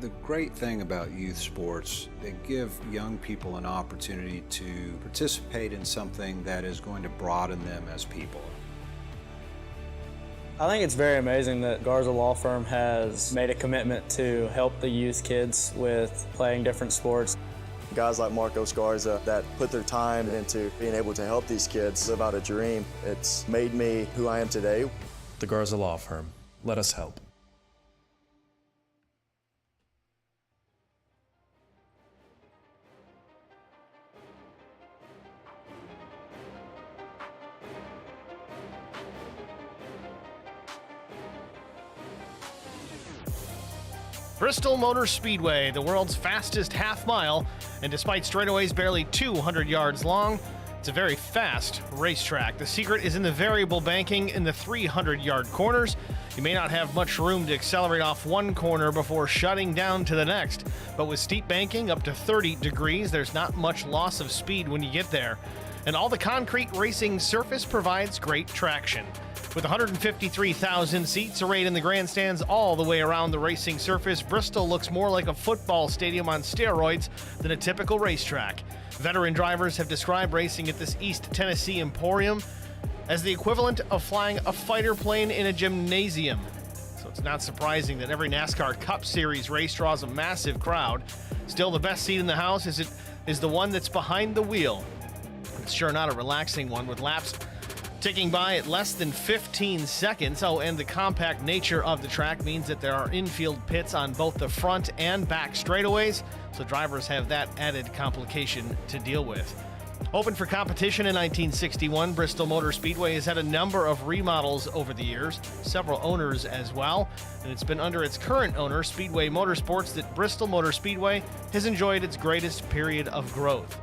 The great thing about youth sports, they give young people an opportunity to participate in something that is going to broaden them as people. I think it's very amazing that Garza Law Firm has made a commitment to help the youth kids with playing different sports. Guys like Marcos Garza that put their time into being able to help these kids live out a dream. It's made me who I am today. The Garza Law Firm. Let us help. Bristol Motor Speedway, the world's fastest half mile, and despite straightaways barely 200 yards long, it's a very fast racetrack. The secret is in the variable banking in the 300-yard corners. You may not have much room to accelerate off one corner before shutting down to the next, but with steep banking up to 30 degrees, there's not much loss of speed when you get there. And all the concrete racing surface provides great traction. With 153,000 seats arrayed in the grandstands all the way around the racing surface, Bristol looks more like a football stadium on steroids than a typical racetrack. Veteran drivers have described racing at this East Tennessee Emporium as the equivalent of flying a fighter plane in a gymnasium. So it's not surprising that every NASCAR Cup Series race draws a massive crowd. Still, the best seat in the house is the one that's behind the wheel. It's sure not a relaxing one, with laps ticking by at less than 15 seconds. Oh, and the compact nature of the track means that there are infield pits on both the front and back straightaways, so drivers have that added complication to deal with. Opened for competition in 1961, Bristol Motor Speedway has had a number of remodels over the years, several owners as well, and it's been under its current owner, Speedway Motorsports, that Bristol Motor Speedway has enjoyed its greatest period of growth.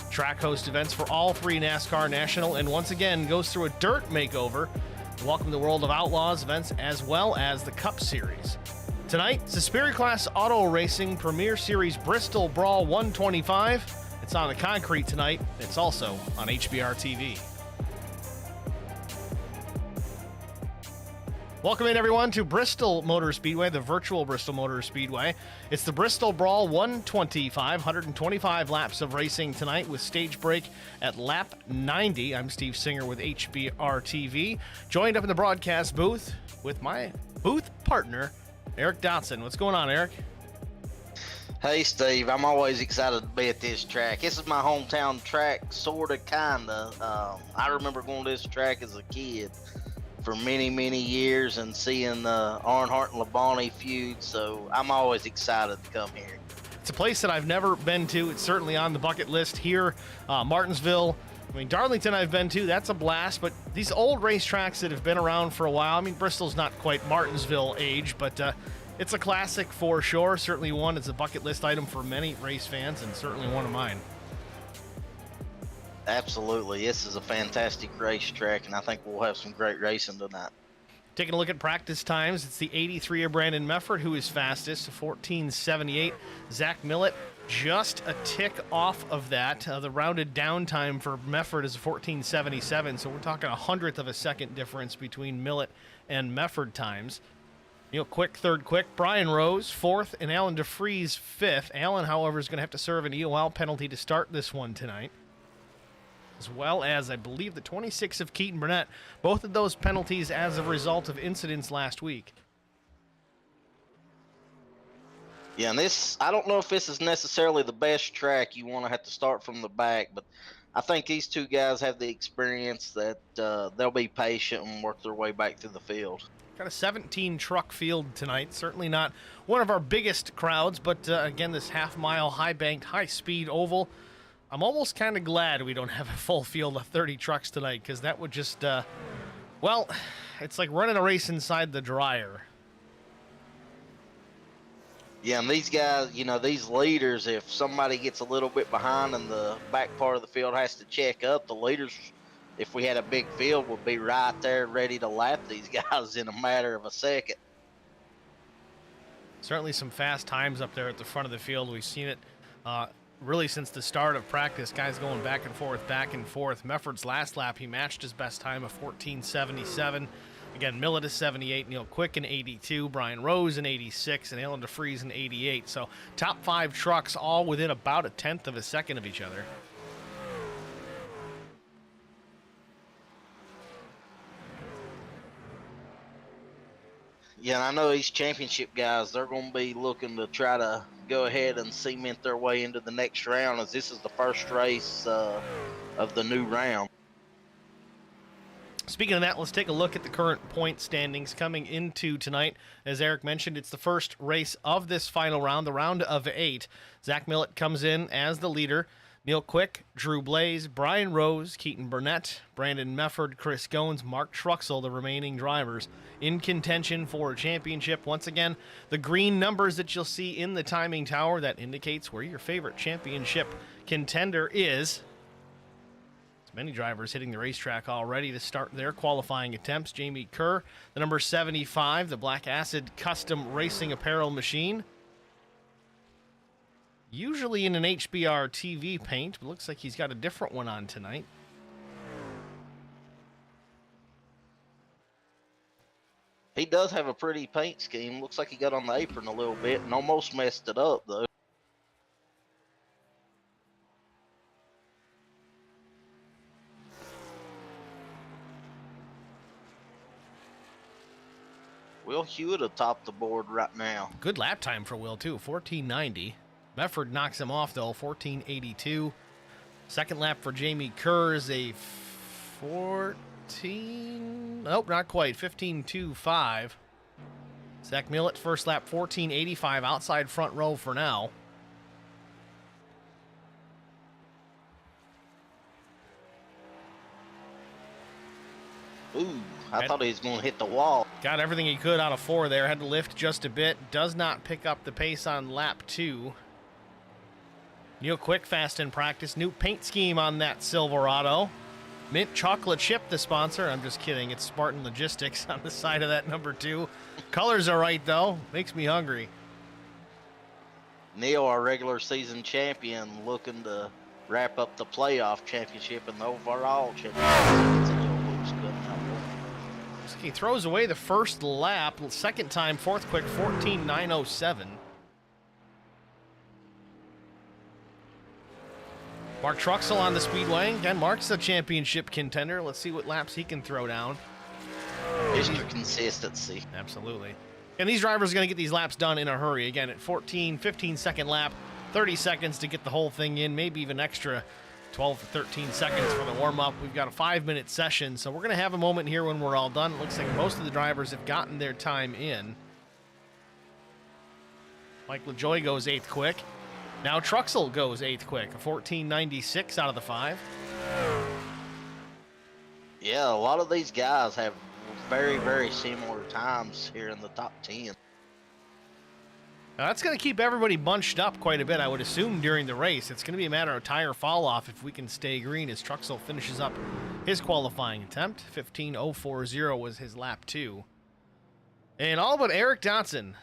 Track hosts events for all three NASCAR National and once again goes through a dirt makeover to welcome the World of Outlaws events as well as the Cup Series. Tonight, it's the Superior Class Auto Racing Premier Series Bristol Brawl 125. It's on the concrete tonight. It's also on HBR TV. Welcome in, everyone, to Bristol Motor Speedway, the virtual Bristol Motor Speedway. It's the Bristol Brawl 125, 125 laps of racing tonight with stage break at lap 90. I'm Steve Singer with HBR TV, joined up in the broadcast booth with my booth partner, Eric Dotson. What's going on, Eric? Hey, Steve. I'm always excited to be at this track. This is my hometown track, sort of, kind of. I remember going to this track as a kid for many, many years and seeing the Earnhardt and Labonte feud, so I'm always excited to come here. It's a place that I've never been to. It's certainly on the bucket list here. Martinsville, I mean, Darlington I've been to. That's a blast, but these old racetracks that have been around for a while, I mean, Bristol's not quite Martinsville age, but it's a classic for sure. Certainly one that's a bucket list item for many race fans, and certainly one of mine. Absolutely. This is a fantastic racetrack, and I think we'll have some great racing tonight. Taking a look at practice times, it's the 83 of Brandon Mefford who is fastest, 14:78. Zach Millett just a tick off of that. The rounded down time for Mefford is 14:77, so we're talking a hundredth of a second difference between Millett and Mefford times. Quick third quick. Brian Rose, fourth, and Alan DeFries, fifth. Alan, however, is going to have to serve an EOL penalty to start this one tonight, as well as, I believe, the 26 of Keaton Burnett. Both of those penalties as a result of incidents last week. Yeah, and I don't know if this is necessarily the best track you want to have to start from the back, but I think these two guys have the experience that they'll be patient and work their way back through the field. Got a 17 truck field tonight. Certainly not one of our biggest crowds, but again, this half-mile, high-banked, high-speed oval. I'm almost kind of glad we don't have a full field of 30 trucks tonight, because that would just, well, it's like running a race inside the dryer. Yeah, and these guys, these leaders, if somebody gets a little bit behind and the back part of the field has to check up, the leaders, if we had a big field, would be right there ready to lap these guys in a matter of a second. Certainly some fast times up there at the front of the field. We've seen it really since the start of practice, guys going back and forth, back and forth. Mefford's last lap, he matched his best time of 14:77. Again, Millett is 78, Neil Quick in 82, Brian Rose in 86, and Alan DeFries in 88. So top 5 trucks all within about a tenth of a second of each other. Yeah, and I know these championship guys, they're going to be looking to try to go ahead and cement their way into the next round, as this is the first race of the new round. Speaking of that, let's take a look at the current point standings coming into tonight. As Eric mentioned, it's the first race of this final round, the round of 8. Zach Millett comes in as the leader. Neil Quick, Drew Blaze, Brian Rose, Keaton Burnett, Brandon Mefford, Chris Goins, Mark Truxell, the remaining drivers in contention for a championship. Once again, the green numbers that you'll see in the timing tower, that indicates where your favorite championship contender is. Many drivers hitting the racetrack already to start their qualifying attempts. Jamie Kerr, the number 75, the Black Acid Custom Racing Apparel machine. Usually in an HBR TV paint, but looks like he's got a different one on tonight. He does have a pretty paint scheme. Looks like he got on the apron a little bit and almost messed it up, though. Will Hewitt atop the board right now. Good lap time for Will, too, 14:90. Mefford knocks him off, though, 14:82. Second lap for Jamie Kerr is a 14... Nope, not quite, 15:25. Zach Millett, first lap, 14:85, outside front row for now. Ooh, I thought he was going to hit the wall. Got everything he could out of 4 there. Had to lift just a bit. Does not pick up the pace on lap 2. Neil Quick, fast in practice. New paint scheme on that Silverado. Mint chocolate chip, the sponsor. I'm just kidding. It's Spartan Logistics on the side of that number 2. Colors are right, though. Makes me hungry. Neil, our regular season champion, looking to wrap up the playoff championship and the overall championship. It's a little loose good now. He throws away the first lap. Second time, fourth quick, 14:907. Mark Truxell on the speedway. Again, Mark's a championship contender. Let's see what laps he can throw down. Mr. Consistency. Absolutely. And these drivers are going to get these laps done in a hurry. Again, at 15-second lap, 30 seconds to get the whole thing in, maybe even extra 12 to 13 seconds for the warm-up. We've got a 5-minute session, so we're going to have a moment here when we're all done. It looks like most of the drivers have gotten their time in. Mike LaJoy goes 8th quick. Now Truxell goes 8th quick, a 14:96 out of the 5. Yeah, a lot of these guys have very, very similar times here in the top 10. Now that's going to keep everybody bunched up quite a bit, I would assume, during the race. It's going to be a matter of tire fall-off if we can stay green as Truxell finishes up his qualifying attempt. 15:040 was his lap 2. And all but Eric Dotson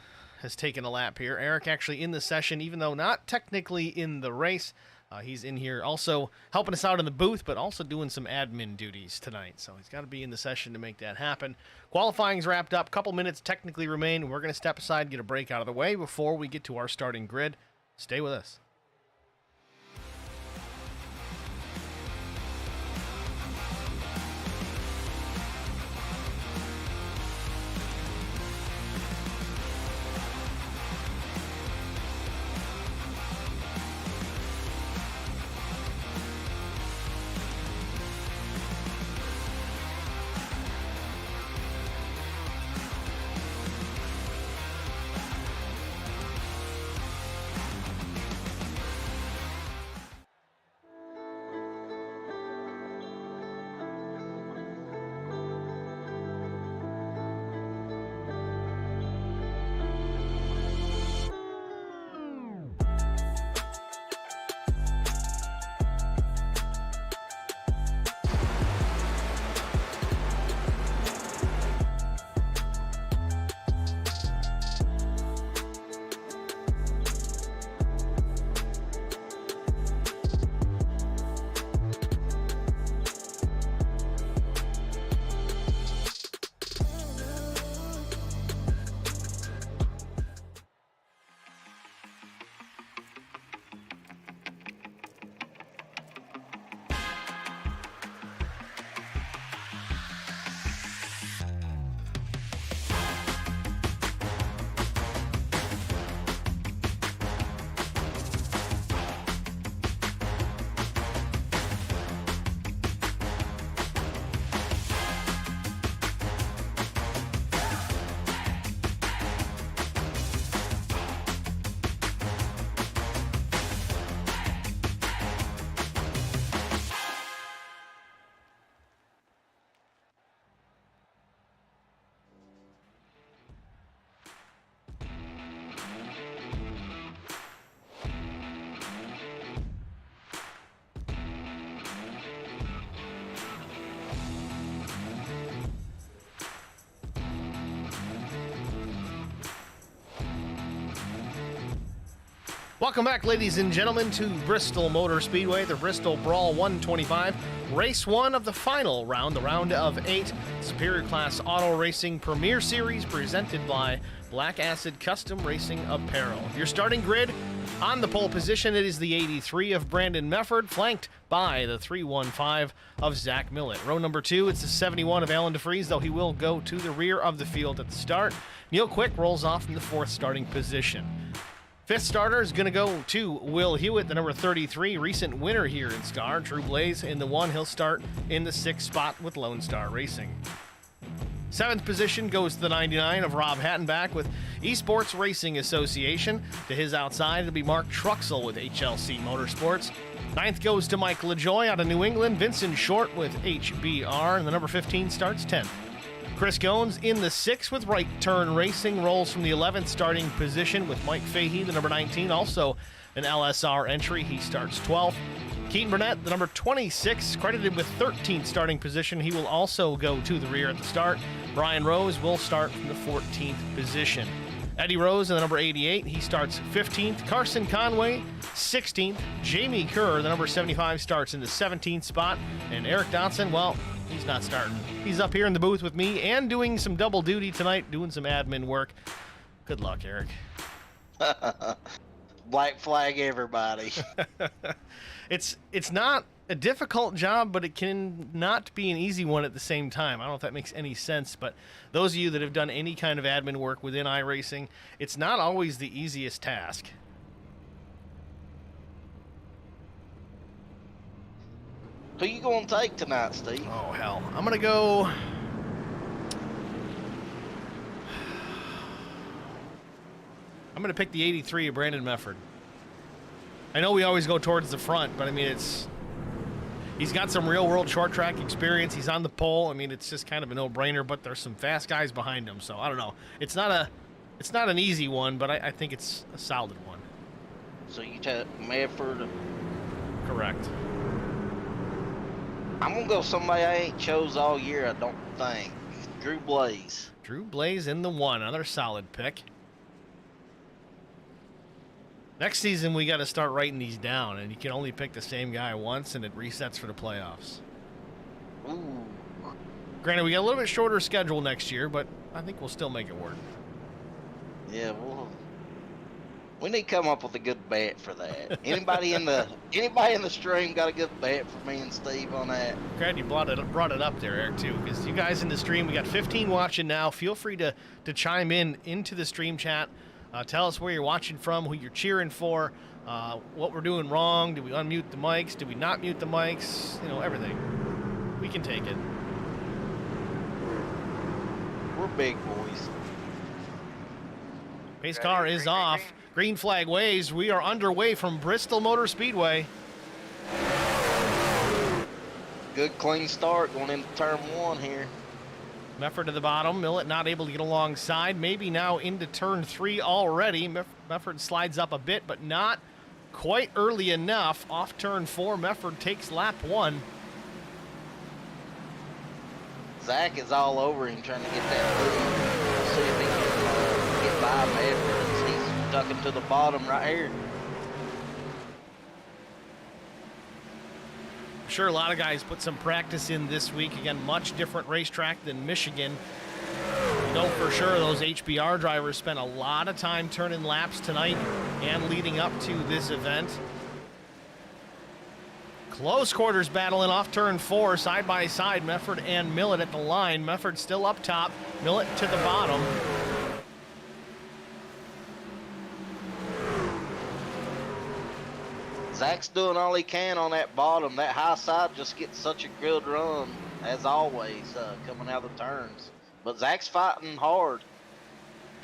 has taken a lap here. Eric actually in the session, even though not technically in the race. He's in here also helping us out in the booth, but also doing some admin duties tonight. So he's got to be in the session to make that happen. Qualifying's wrapped up. Couple minutes technically remain. We're going to step aside, get a break out of the way before we get to our starting grid. Stay with us. Welcome back, ladies and gentlemen, to Bristol Motor Speedway, the Bristol Brawl 125, race 1 of the final round, the round of 8, Superior Class Auto Racing Premier Series, presented by Black Acid Custom Racing Apparel. Your starting grid, on the pole position, it is the 83 of Brandon Mefford, flanked by the 315 of Zach Millett. Row number 2, it's the 71 of Alan DeFries, though he will go to the rear of the field at the start. Neil Quick rolls off in the 4th starting position. 5th starter is going to go to Will Hewitt, the number 33, recent winner here in SCAR. Drew Blaze in the 1. He'll start in the 6th spot with Lone Star Racing. 7th position goes to the 99 of Rob Hattenbach with Esports Racing Association. To his outside, it'll be Mark Truxell with HLC Motorsports. 9th goes to Mike LaJoy out of New England. Vincent Short with HBR, and the number 15 starts 10th. Chris Goins in the 6th with Right Turn Racing, rolls from the 11th starting position with Mike Fahey, the number 19, also an LSR entry. He starts 12th. Keaton Burnett, the number 26, credited with 13th starting position. He will also go to the rear at the start. Brian Rose will start from the 14th position. Eddie Rose, the number 88, he starts 15th. Carson Conway, 16th. Jamie Kerr, the number 75, starts in the 17th spot. And Eric Dotson, well, he's not starting. He's up here in the booth with me and doing some double duty tonight, doing some admin work. Good luck, Eric. Black flag everybody. It's not a difficult job, but it can not be an easy one at the same time. I don't know if that makes any sense, but those of you that have done any kind of admin work within iRacing, it's not always the easiest task. Who you gonna take tonight, Steve? Oh, hell. I'm going to go... I'm going to pick the 83 of Brandon Mefford. I know we always go towards the front, but I mean, he's got some real-world short track experience. He's on the pole. I mean, it's just kind of a no-brainer, but there's some fast guys behind him, so I don't know. It's not an easy one, but I think it's a solid one. So you take Mefford. Correct. I'm gonna go somebody I ain't chose all year, I don't think. Drew Blaze. Drew Blaze in the 1, another solid pick. Next season, we got to start writing these down, and you can only pick the same guy once, and it resets for the playoffs. Ooh. Granted, we got a little bit shorter schedule next year, but I think we'll still make it work. Yeah, we need to come up with a good bet for that. Anybody in the stream got a good bet for me and Steve on that? Glad you brought it up there, Eric, too, because you guys in the stream, we got 15 watching now. Feel free to chime into the stream chat. Tell us where you're watching from, who you're cheering for, what we're doing wrong. Did we unmute the mics? Did we not mute the mics? You know, everything. We can take it. We're big boys. Pace car is off. Green flag waves. We are underway from Bristol Motor Speedway. Good clean start going into turn 1 here. Mefford to the bottom. Millett not able to get alongside. Maybe now into turn 3 already. Mefford slides up a bit, but not quite early enough. Off turn 4, Mefford takes lap 1. Zach is all over him trying to get that lead. We'll see if he can get by Mefford. He's stuck him to the bottom right here. I'm sure a lot of guys put some practice in this week. Again, much different racetrack than Michigan. You know for sure those HBR drivers spent a lot of time turning laps tonight and leading up to this event. Close quarters battling off turn 4, side by side, Mefford and Millett at the line. Mefford still up top, Millett to the bottom. Zach's doing all he can on that bottom. That high side just gets such a good run, as always, coming out of the turns. But Zach's fighting hard.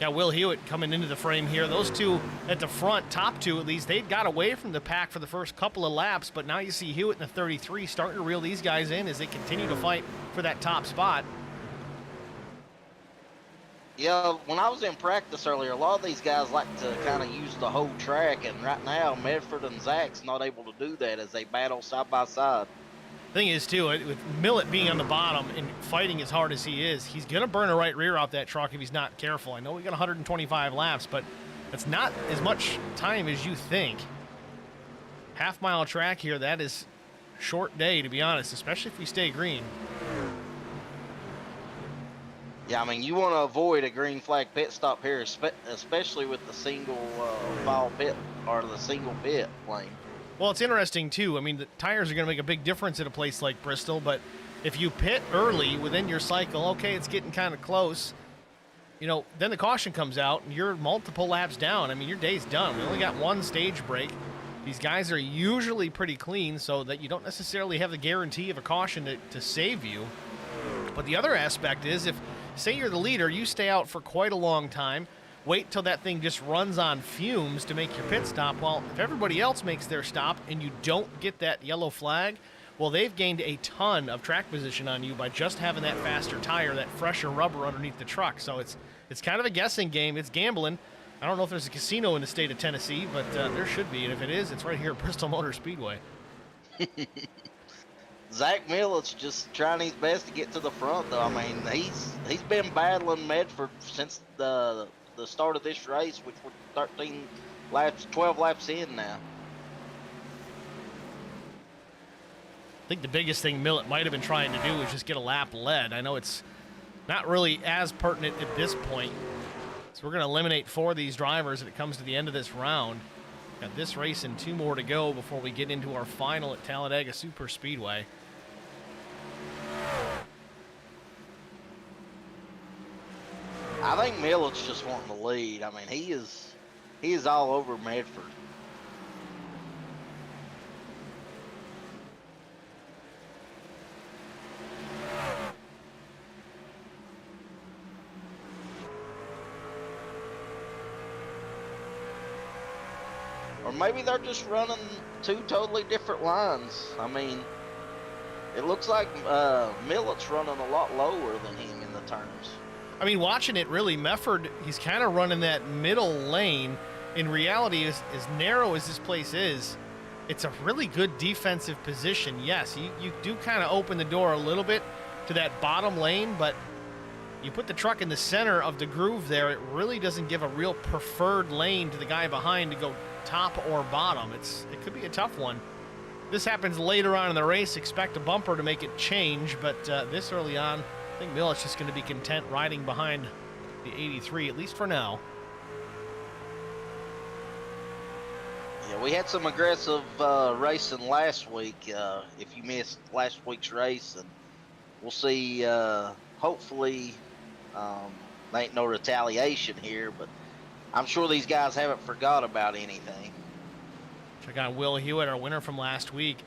Got Will Hewitt coming into the frame here. Those two at the front, top two at least, they'd got away from the pack for the first couple of laps, but now you see Hewitt in the 33 starting to reel these guys in as they continue to fight for that top spot. Yeah, when I was in practice earlier, a lot of these guys like to kind of use the whole track, and right now, Medford and Zach's not able to do that as they battle side by side. Thing is, too, with Millett being on the bottom and fighting as hard as he is, he's going to burn a right rear off that truck if he's not careful. I know we got 125 laps, but That's not as much time as you think. Half-mile track here, that is short day, to be honest, especially if we stay green. Yeah, I mean, you want to avoid a green flag pit stop here, especially with the single file pit or the single pit lane. Well, it's interesting, too. I mean, the tires are going to make a big difference at a place like Bristol, but if you pit early within your cycle, okay, it's getting kind of close, you know, then the caution comes out and you're multiple laps down. I mean, your day's done. We only got one stage break. These guys are usually pretty clean, so that you don't necessarily have the guarantee of a caution to save you. But the other aspect is, if, say you're the leader, you stay out for quite a long time, wait till that thing just runs on fumes to make your pit stop. Well, if everybody else makes their stop and you don't get that yellow flag, well, they've gained a ton of track position on you by just having that faster tire, that fresher rubber underneath the truck. So it's kind of a guessing game. It's gambling. I don't know if there's a casino in the state of Tennessee, but there should be. And if it is, it's right here at Bristol Motor Speedway. Zach Millet's just trying his best to get to the front, though. I mean, he's been battling Medford since the start of this race, which we're 12 laps in now. I think the biggest thing Millet might have been trying to do is just get a lap led. I know it's not really as pertinent at this point. So we're going to eliminate 4 of these drivers as it comes to the end of this round. Got this race and 2 more to go before we get into our final at Talladega Super Speedway. I think Millet's just wanting to lead. I mean, he is all over Medford. Or maybe they're just running 2 totally different lines. I mean, it looks like Millet's running a lot lower than him in the turns. I mean, watching it really, Mefford, he's kind of running that middle lane. In reality, as narrow as this place is, it's a really good defensive position. Yes, you do kind of open the door a little bit to that bottom lane, but you put the truck in the center of the groove there, it really doesn't give a real preferred lane to the guy behind to go top or bottom. It could be a tough one. This happens later on in the race. Expect a bumper to make it change, but this early on, I think Millet's just going to be content riding behind the 83, at least for now. Yeah, we had some aggressive racing last week. If you missed last week's race, and we'll see. Hopefully, there ain't no retaliation here, but I'm sure these guys haven't forgot about anything. Check out Will Hewitt, our winner from last week.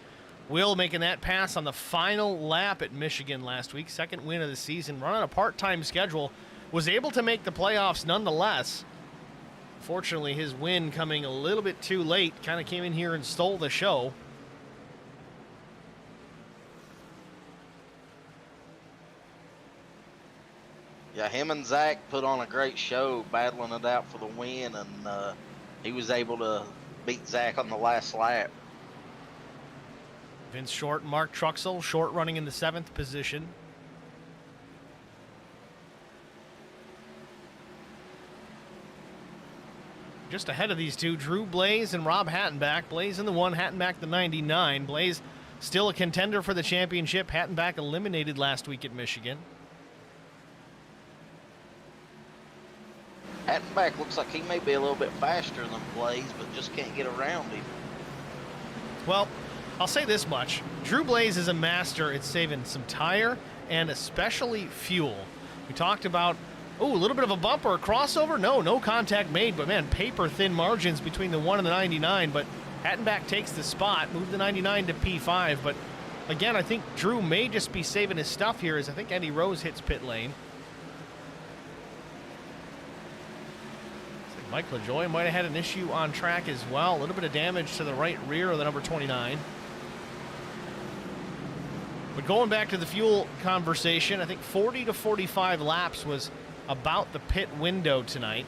Will making that pass on the final lap at Michigan last week. 2nd win of the season. Running a part-time schedule. Was able to make the playoffs nonetheless. Fortunately, his win coming a little bit too late. Kind of came in here and stole the show. Yeah, him and Zach put on a great show, battling it out for the win, and he was able to beat Zach on the last lap. Vince Short and Mark Truxell. Short running in the 7th position. Just ahead of these two, Drew Blaze and Rob Hattenback. Blaze in the 1, Hattenback the 99. Blaze still a contender for the championship. Hattenback eliminated last week at Michigan. Hattenback looks like he may be a little bit faster than Blaze, but just can't get around him. Well, I'll say this much. Drew Blaze is a master at saving some tire and especially fuel. We talked about, a little bit of a bumper, a crossover. No contact made, but man, paper-thin margins between the 1 and the 99. But Hattenback takes the spot, moved the 99 to P5. But again, I think Drew may just be saving his stuff here, as I think Eddie Rose hits pit lane. Mike LaJoie might have had an issue on track as well. A little bit of damage to the right rear of the number 29. But going back to the fuel conversation, I think 40 to 45 laps was about the pit window tonight.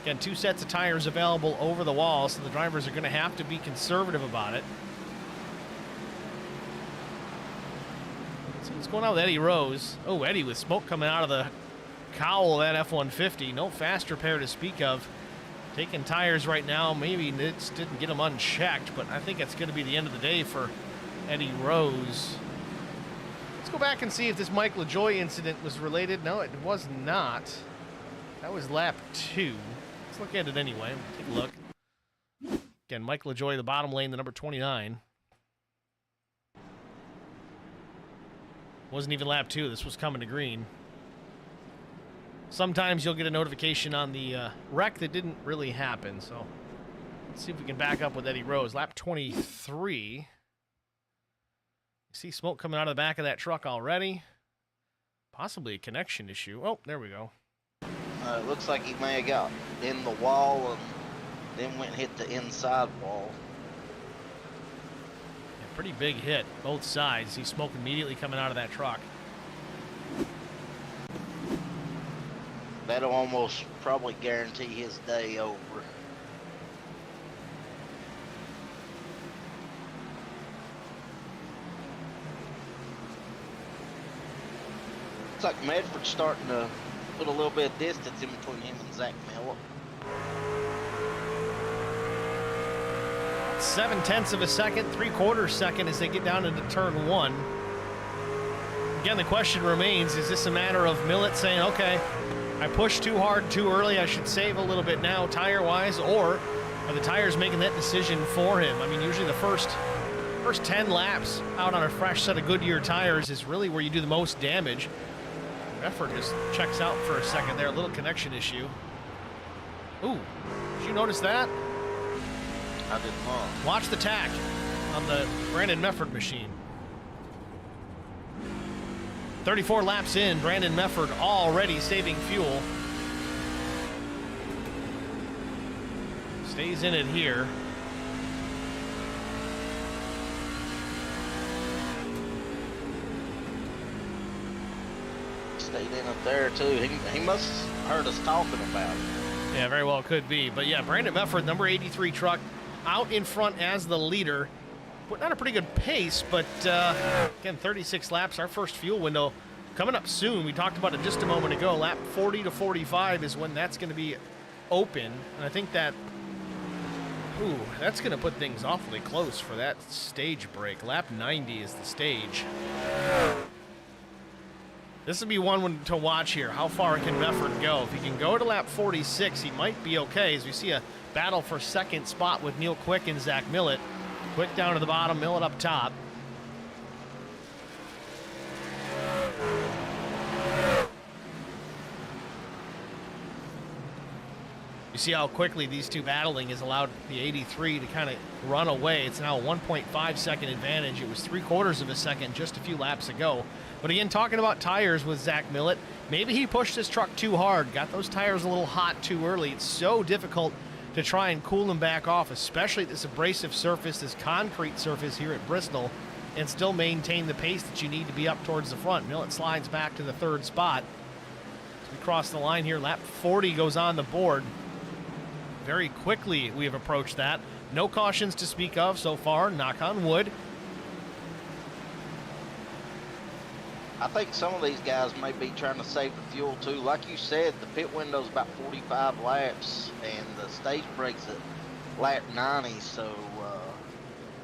Again, 2 sets of tires available over the wall, so the drivers are going to have to be conservative about it. So what's going on with Eddie Rose? Oh, Eddie with smoke coming out of the cowl of that F-150. No fast repair to speak of taking tires right now. Maybe Nitz didn't get them unchecked, but I think it's going to be the end of the day for Eddie Rose. Let's go back and see if this Mike LaJoy incident was related. No, it was not. That was lap 2. Let's look at it anyway. Take a look. Again, Mike LaJoy, the bottom lane, the number 29. Wasn't even lap 2. This was coming to green. Sometimes you'll get a notification on the wreck that didn't really happen. So let's see if we can back up with Eddie Rose. Lap 23. You see smoke coming out of the back of that truck already. Possibly a connection issue. Oh, there we go. It looks like he may have got in the wall and then went and hit the inside wall. Yeah, pretty big hit, both sides. See smoke immediately coming out of that truck. That'll almost probably guarantee his day over. Looks like Medford's starting to put a little bit of distance in between him and Zach Miller. 0.7 of a second, 3/4 second as they get down into turn 1. Again, the question remains, is this a matter of Millett saying, okay, I pushed too hard too early, I should save a little bit now tire-wise, or are the tires making that decision for him? I mean, usually the first 10 laps out on a fresh set of Goodyear tires is really where you do the most damage. Effort just checks out for a second there, a little connection issue. Ooh, did you notice that? I did not. Watch the tack on the Brandon Mefford machine. 34 laps in, Brandon Mefford already saving fuel. Stays in it here. Stayed in it there too. He must have heard us talking about it. Yeah, very well could be. But yeah, Brandon Mefford, number 83 truck, out in front as the leader. Putting on a pretty good pace, but again, 36 laps, our first fuel window coming up soon. We talked about it just a moment ago. Lap 40 to 45 is when that's going to be open. And I think that, that's going to put things awfully close for that stage break. Lap 90 is the stage. This will be one to watch here. How far can Mefford go? If he can go to lap 46, he might be okay, as we see a battle for second spot with Neil Quick and Zach Millett. Quick down to the bottom, Millett up top. You see how quickly these two battling has allowed the 83 to kind of run away. It's now a 1.5 second advantage. It was 3/4 of a second just a few laps ago. But again, talking about tires with Zach Millett, maybe he pushed his truck too hard, got those tires a little hot too early. It's so difficult to try and cool them back off, especially this abrasive surface, this concrete surface here at Bristol, and still maintain the pace that you need to be up towards the front. Millett slides back to the 3rd spot. As we cross the line here, lap 40 goes on the board. Very quickly we have approached that. No cautions to speak of so far, knock on wood. I think some of these guys may be trying to save the fuel too. Like you said, the pit window's about 45 laps, and the stage breaks at lap 90. So,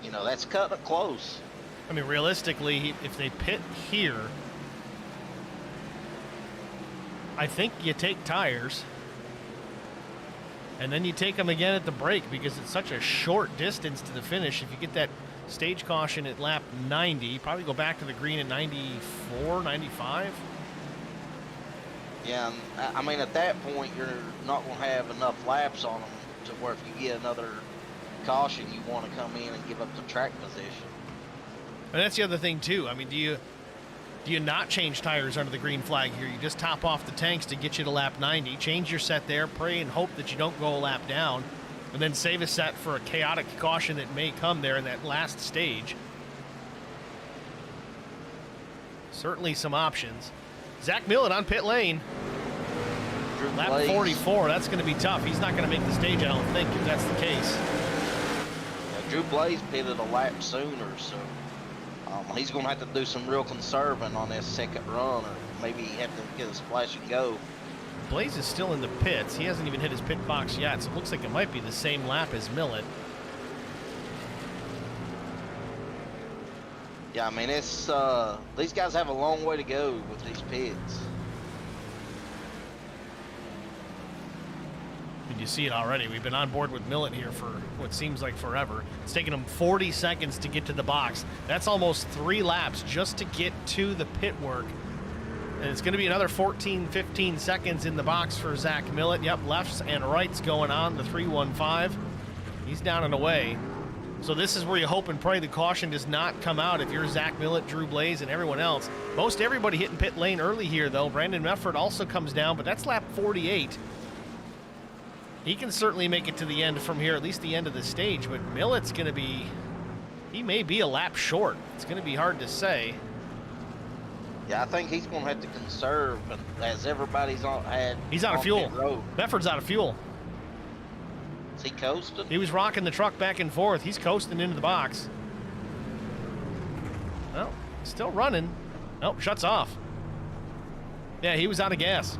you know, that's cutting it close. I mean, realistically, if they pit here, I think you take tires, and then you take them again at the break because it's such a short distance to the finish. If you get that stage caution at lap 90, probably go back to the green at 94, 95. Yeah, and I mean, at that point, you're not going to have enough laps on them to where if you get another caution, you want to come in and give up the track position. And that's the other thing too. I mean, do you not change tires under the green flag here? You just top off the tanks to get you to lap 90, change your set there, pray and hope that you don't go a lap down, and then save a set for a chaotic caution that may come there in that last stage. Certainly some options. Zach Millett on pit lane. Lap 44, that's going to be tough. He's not going to make the stage, I don't think, if that's the case. Yeah, Drew Blaze pitted a lap sooner, so he's going to have to do some real conserving on this second run, or maybe have to get a splash and go. Blaze is still in the pits. He hasn't even hit his pit box yet, so it looks like it might be the same lap as Millet. Yeah, I mean, it's these guys have a long way to go with these pits. And you see it already. We've been on board with Millet here for what seems like forever. It's taken him 40 seconds to get to the box. That's almost 3 laps just to get to the pit work. And it's going to be another 14, 15 seconds in the box for Zach Millet. Yep, lefts and rights going on the 315. He's down and away. So this is where you hope and pray the caution does not come out if you're Zach Millet, Drew Blaze, and everyone else. Most everybody hitting pit lane early here, though. Brandon Mefford also comes down, but that's lap 48. He can certainly make it to the end from here, at least the end of the stage, but Millet's going to be, he may be a lap short. It's going to be hard to say. Yeah, I think he's going to have to conserve, but as everybody's had. He's out of fuel. Mefford's out of fuel. Is he coasting? He was rocking the truck back and forth. He's coasting into the box. Well, still running. Nope, shuts off. Yeah, he was out of gas.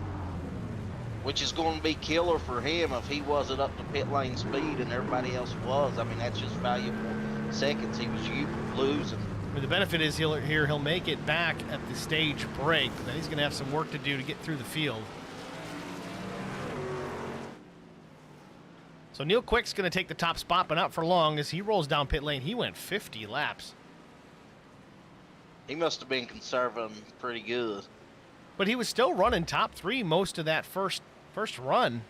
Which is going to be killer for him if he wasn't up to pit lane speed and everybody else was. I mean, that's just valuable seconds he was losing. I mean, the benefit is he'll make it back at the stage break. Then he's going to have some work to do to get through the field. So Neil Quick's going to take the top spot, but not for long as he rolls down pit lane. He went 50 laps. He must have been conserving pretty good. But he was still running top 3 most of that first run.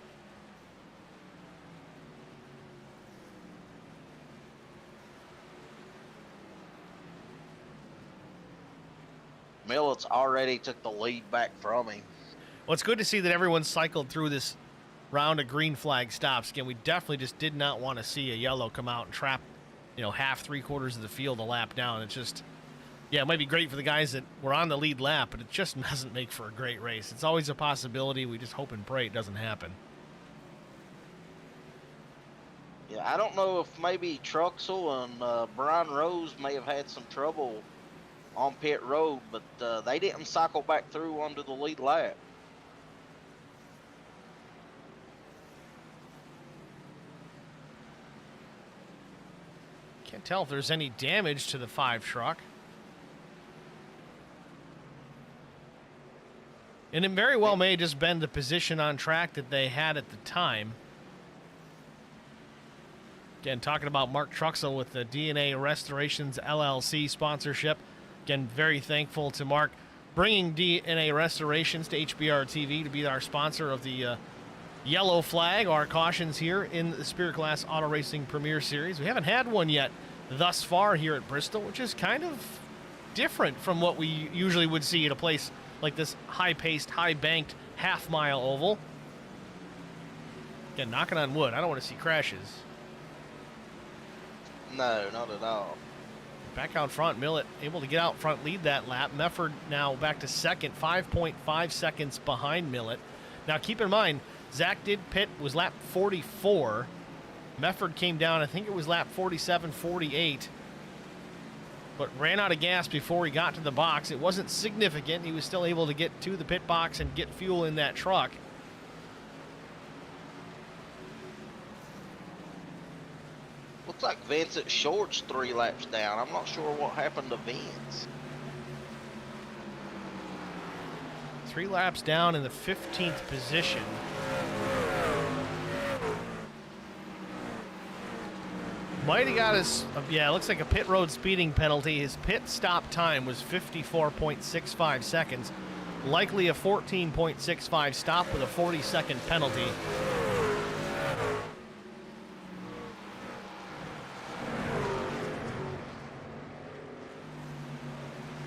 Millet's already took the lead back from him. Well, it's good to see that everyone cycled through this round of green flag stops. Again, we definitely just did not want to see a yellow come out and trap, half, 3/4 of the field a lap down. It's just, yeah, it might be great for the guys that were on the lead lap, but it just doesn't make for a great race. It's always a possibility. We just hope and pray it doesn't happen. Yeah, I don't know if maybe Truxell and Brian Rose may have had some trouble on pit road, but they didn't cycle back through under the lead lap. Can't tell if there's any damage to the 5 truck. And it very well may have just been the position on track that they had at the time. Again, talking about Mark Truxell with the DNA Restorations LLC sponsorship. Again, very thankful to Mark bringing DNA Restorations to HBR TV to be our sponsor of the yellow flag, our cautions here in the Spirit Class Auto Racing Premier Series. We haven't had one yet thus far here at Bristol, which is kind of different from what we usually would see at a place like this high-paced, high-banked half-mile oval. Again, knocking on wood. I don't want to see crashes. No, not at all. Back out front, Millet able to get out front, lead that lap. Mefford now back to second, 5.5 seconds behind Millet. Now keep in mind, Zach did pit, was lap 44. Mefford came down, I think it was lap 47, 48. But ran out of gas before he got to the box. It wasn't significant. He was still able to get to the pit box and get fuel in that truck. Looks like Vincent Short's 3 laps down. I'm not sure what happened to Vince. 3 laps down in the 15th position. Might have got his, yeah, it looks like a pit road speeding penalty. His pit stop time was 54.65 seconds. Likely a 14.65 stop with a 40-second penalty.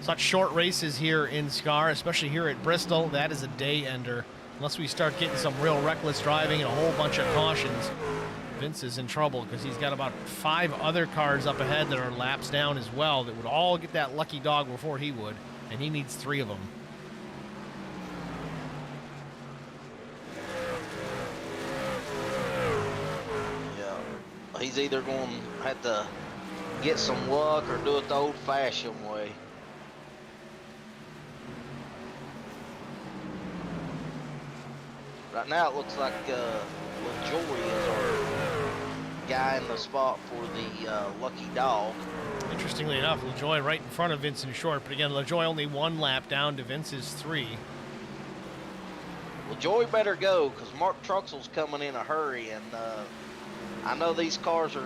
Such short races here in SCAR, especially here at Bristol, that is a day ender. Unless we start getting some real reckless driving and a whole bunch of cautions, Vince is in trouble because he's got about 5 other cars up ahead that are laps down as well that would all get that lucky dog before he would, and he needs 3 of them. Yeah, he's either going to have to get some luck or do it the old-fashioned way. Right now it looks like LaJoy is our guy in the spot for the lucky dog. Interestingly enough, LaJoy right in front of Vincent Short, but again, LaJoy only 1 lap down to Vince's 3. LaJoy better go, because Mark Truxell's coming in a hurry, and I know these cars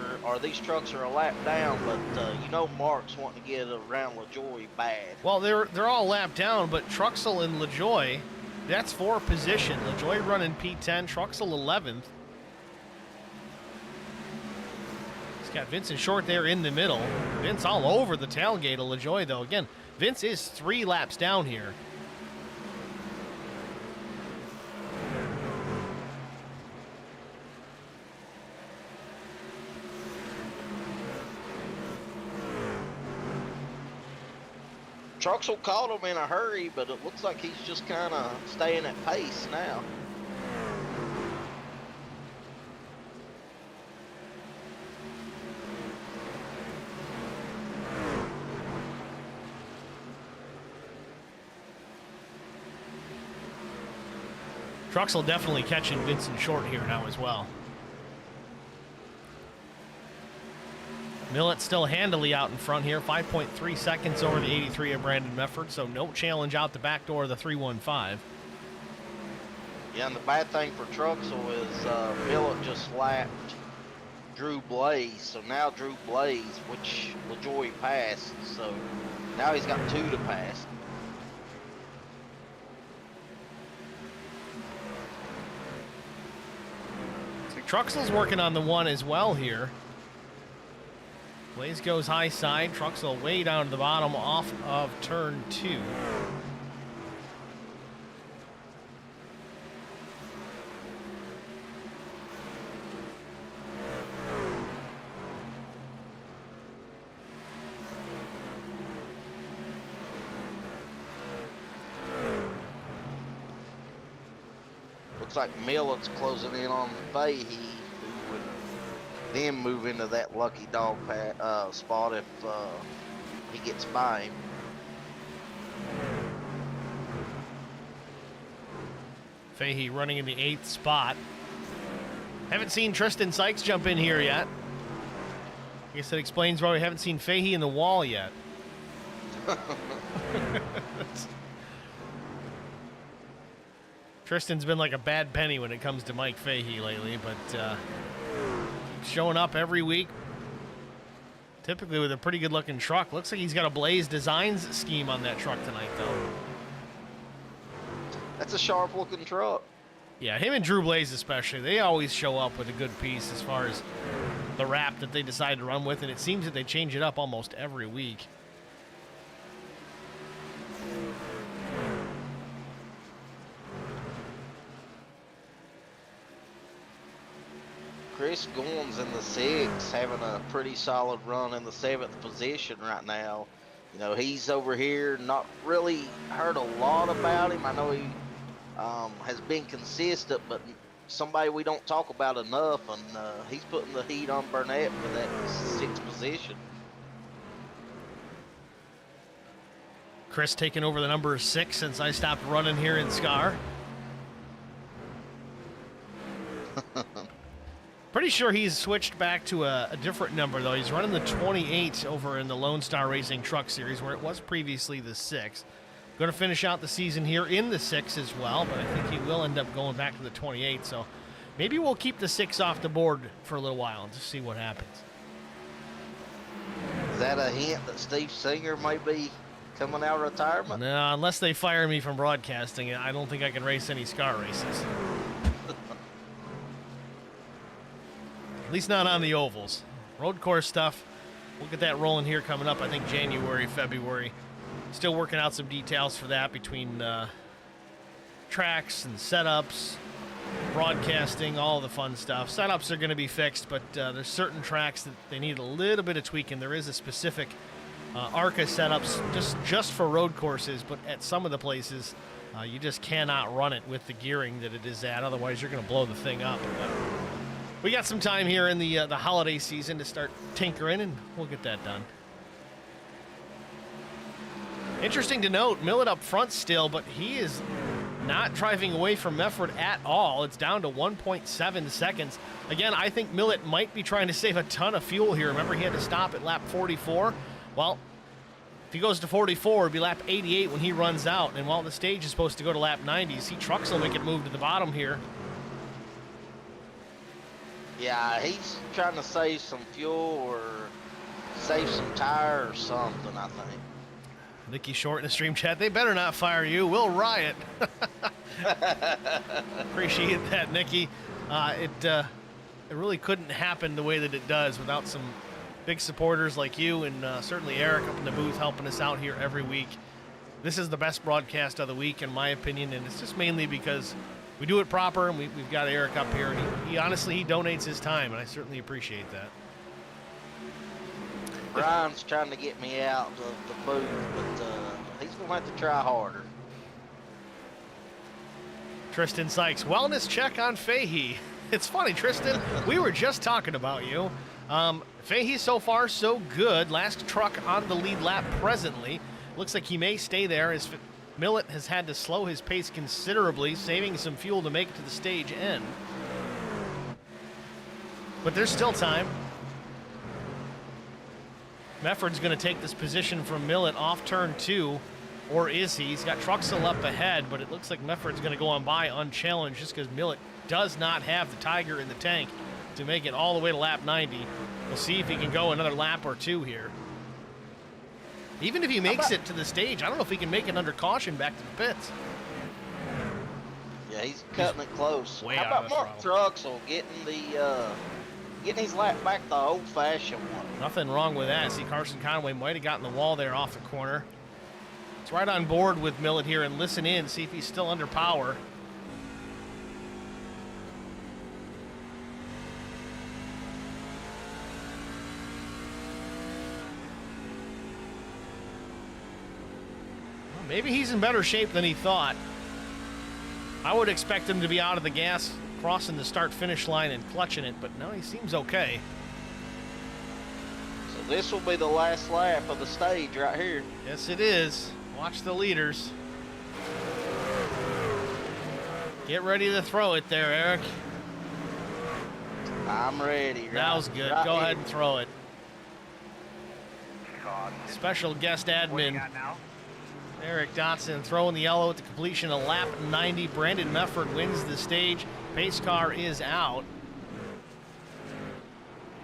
these trucks are a lap down, but you know Mark's wanting to get around LaJoy bad. Well, they're all lapped down, but Truxell and LaJoy, that's for position. LaJoy running P10, Truxell 11th. He's got Vincent Short there in the middle. Vince all over the tailgate of LaJoy, though. Again, Vince is 3 laps down here. Truxell caught him in a hurry, but it looks like he's just kind of staying at pace now. Truxell definitely catching Vincent Short here now as well. Millett still handily out in front here, 5.3 seconds over the 83 of Brandon Mefford, so no challenge out the back door of the 315. Yeah, and the bad thing for Truxell is Millett just lapped Drew Blaze, so now Drew Blaze, which LaJoy passed, so now he's got 2 to pass. Truxell's working on the 1 as well here. Blaze goes high side. Truxell way down to the bottom off of turn 2. Looks like Millett's closing in on Fahey, who would then move into that lucky dog spot if he gets by him. Fahey running in the 8th spot. Haven't seen Tristan Sykes jump in here yet. I guess that explains why we haven't seen Fahey in the wall yet. Tristan's been like a bad penny when it comes to Mike Fahey lately, but showing up every week, typically with a pretty good looking truck. Looks like he's got a Blaze Designs scheme on that truck tonight, though. That's a sharp looking truck. Yeah, him and Drew Blaze especially, they always show up with a good piece as far as the wrap that they decide to run with, and it seems that they change it up almost every week. Chris Gorn's in the 6, having a pretty solid run in the 7th position right now. You know, he's over here, not really heard a lot about him. I know he has been consistent, but somebody we don't talk about enough, and he's putting the heat on Burnett for that 6th position. Chris taking over the number 6 since I stopped running here in Scar. Pretty sure he's switched back to a different number, though. He's running the 28 over in the Lone Star Racing Truck Series, where it was previously the 6. Going to finish out the season here in the 6 as well, but I think he will end up going back to the 28. So maybe we'll keep the 6 off the board for a little while and just see what happens. Is that a hint that Steve Singer might be coming out of retirement? No, unless they fire me from broadcasting, I don't think I can race any Scar races. At least not on the ovals. Road course stuff, we'll get that rolling here coming up, I think January, February. Still working out some details for that between tracks and setups, broadcasting, all the fun stuff. Setups are going to be fixed, but there's certain tracks that they need a little bit of tweaking. There is a specific ARCA setups just for road courses, but at some of the places, you just cannot run it with the gearing that it is at. Otherwise, you're going to blow the thing up. But we got some time here in the holiday season to start tinkering, and we'll get that done. Interesting to note, Millet up front still, but he is not driving away from Mefford at all. It's down to 1.7 seconds. Again, I think Millet might be trying to save a ton of fuel here. Remember, he had to stop at lap 44. Well, if he goes to 44, it'll be lap 88 when he runs out. And while the stage is supposed to go to lap 90, see, trucks will make it move to the bottom here. Yeah, he's trying to save some fuel or save some tire or something, I think. Nikki Short in the stream chat, they better not fire you. We'll riot. Appreciate that, Nikki. It really couldn't happen the way that it does without some big supporters like you and certainly Eric up in the booth helping us out here every week. This is the best broadcast of the week, in my opinion, and it's just mainly because we do it proper, and we've got Eric up here, and he honestly, he donates his time, and I certainly appreciate that. Brian's trying to get me out of the booth, but he's going to have to try harder. Tristan Sykes, wellness check on Fahey. It's funny, Tristan, we were just talking about you. Fahey so far so good. Last truck on the lead lap presently. Looks like he may stay there as Millet has had to slow his pace considerably, saving some fuel to make it to the stage end. But there's still time. Mefford's going to take this position from Millet off turn 2, or is he? He's got Truxell up ahead, but it looks like Mefford's going to go on by unchallenged just because Millet does not have the Tiger in the tank to make it all the way to lap 90. We'll see if he can go another lap or two here. Even if he makes it to the stage, I don't know if he can make it under caution back to the pits. Yeah, he's cutting it close. Way How out about of Mark the Truxell getting his lap back the old-fashioned one? Nothing wrong with that. See, Carson Conway might have gotten the wall there off the corner. It's right on board with Millet here and listen in, see if he's still under power. Well, maybe he's in better shape than he thought. I would expect him to be out of the gas, crossing the start-finish line and clutching it, but no, he seems okay. So this will be the last lap of the stage right here. Yes, it is. Watch the leaders. Get ready to throw it there, Eric. I'm ready. That was good. Go ahead and throw it. Special guest admin Eric Dotson throwing the yellow at the completion of lap 90. Brandon Mefford wins the stage. Pace car is out.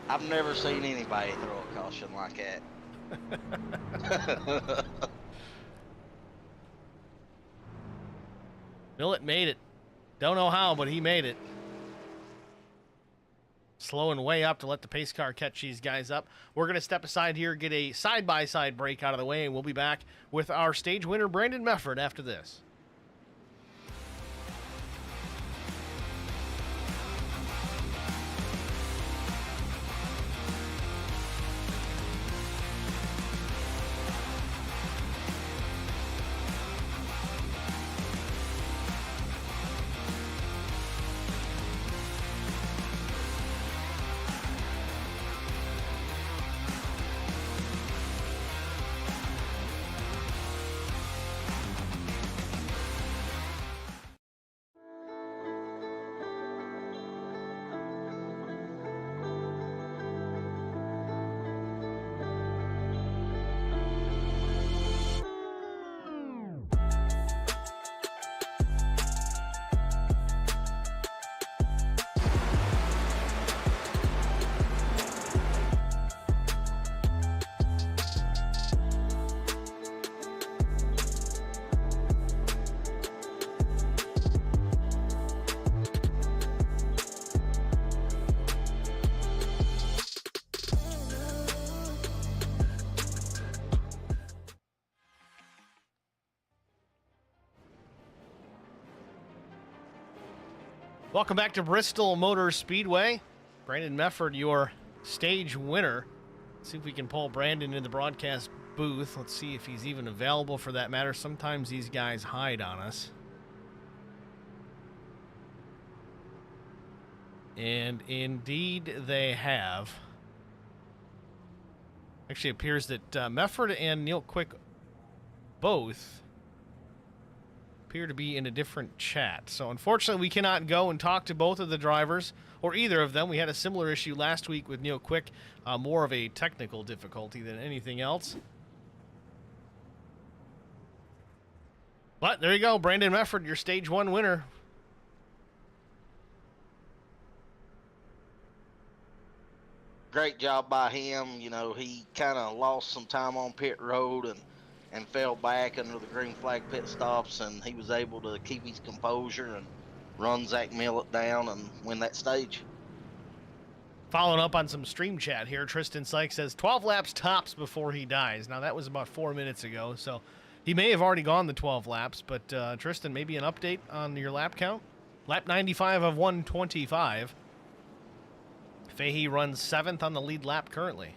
I've never seen anybody throw a caution like that. Millet made it. Don't know how, but he made it. Slowing way up to let the pace car catch these guys up. We're going to step aside here, get a side-by-side break out of the way, and we'll be back with our stage winner, Brandon Mefford, after this. Welcome back to Bristol Motor Speedway. Brandon Mefford, your stage winner. Let's see if we can pull Brandon in the broadcast booth. Let's see if he's even available for that matter. Sometimes these guys hide on us. And indeed they have. Actually appears that Mefford and Neil Quick both appear to be in a different chat. So unfortunately, we cannot go and talk to both of the drivers, or either of them. We had a similar issue last week with Neil Quick, more of a technical difficulty than anything else. But there you go, Brandon Mefford, your Stage 1 winner. Great job by him. You know, he kind of lost some time on pit road and fell back under the green flag pit stops, and he was able to keep his composure and run Zach Millett down and win that stage. Following up on some stream chat here, Tristan Sykes says 12 laps tops before he dies. Now, that was about 4 minutes ago, so he may have already gone the 12 laps, but Tristan, maybe an update on your lap count? Lap 95 of 125. Fahey runs 7th on the lead lap currently.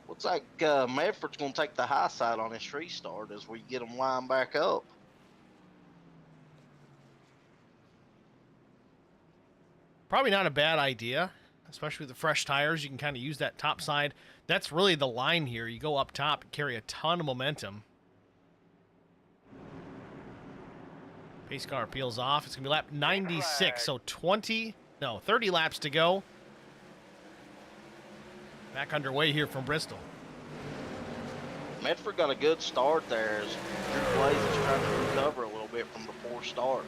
Looks like Medford's going to take the high side on his restart as we get him lined back up. Probably not a bad idea, especially with the fresh tires. You can kind of use that top side. That's really the line here. You go up top, carry a ton of momentum. Pace car peels off. It's going to be lap 96, so 30 laps to go. Back underway here from Bristol. Medford got a good start there as Drew Blaze is trying to recover a little bit from the poor start.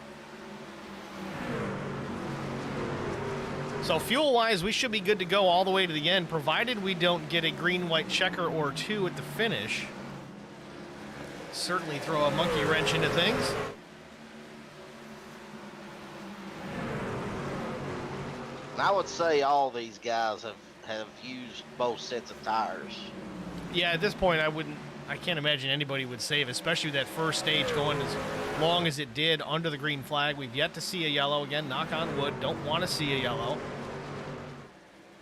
So fuel-wise, we should be good to go all the way to the end, provided we don't get a green-white checker or two at the finish. Certainly throw a monkey wrench into things. And I would say all these guys have used both sets of tires. Yeah, at this point, I can't imagine anybody would save, especially with that first stage going as long as it did under the green flag. We've yet to see a yellow. Again, knock on wood, don't want to see a yellow.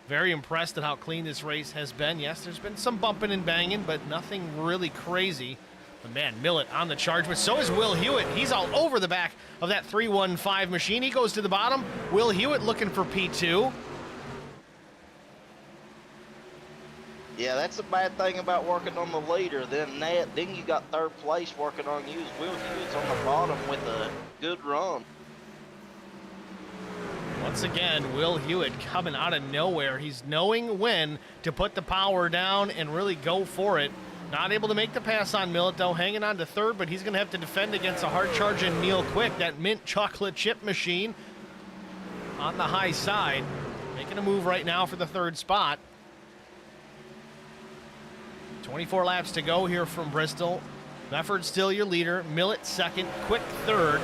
Very impressed at how clean this race has been. Yes, there's been some bumping and banging, but nothing really crazy. But man, Millett on the charge, but so is Will Hewitt. He's all over the back of that 315 machine. He goes to the bottom. Will Hewitt looking for P2. Yeah, that's a bad thing about working on the leader. Then you got third place working on you. Will Hewitt's on the bottom with a good run. Once again, Will Hewitt coming out of nowhere. He's knowing when to put the power down and really go for it. Not able to make the pass on Millett, though, hanging on to third, but he's going to have to defend against a hard-charging Neil Quick, that mint chocolate chip machine on the high side. Making a move right now for the third spot. 24 laps to go here from Bristol. Mefford still your leader. Millett second, Quick third.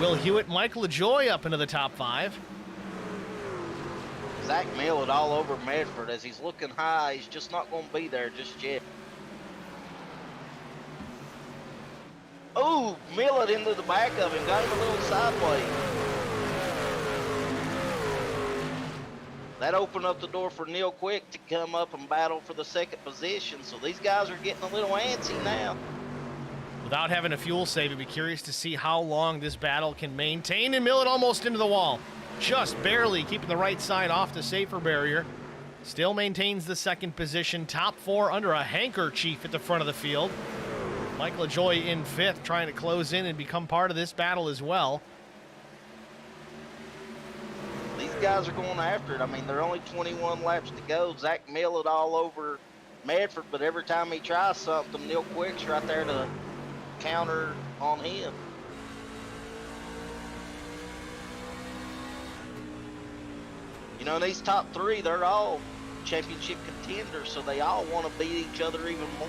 Will Hewitt, Mike LaJoy up into the top 5. Zach Millett all over Medford as he's looking high. He's just not going to be there just yet. Oh, Millett into the back of him, got him a little sideways. That opened up the door for Neil Quick to come up and battle for the second position. So these guys are getting a little antsy now. Without having a fuel save, I'd be curious to see how long this battle can maintain. And Millett almost into the wall. Just barely keeping the right side off the safer barrier. Still maintains the second position. Top 4 under a handkerchief at the front of the field. Mike LaJoy in 5th, trying to close in and become part of this battle as well. These guys are going after it. I mean, there are only 21 laps to go. Zach Millett all over Medford, but every time he tries something, Neil Quick's right there to counter on him. You know, these top 3, they're all championship contenders, so they all want to beat each other even more.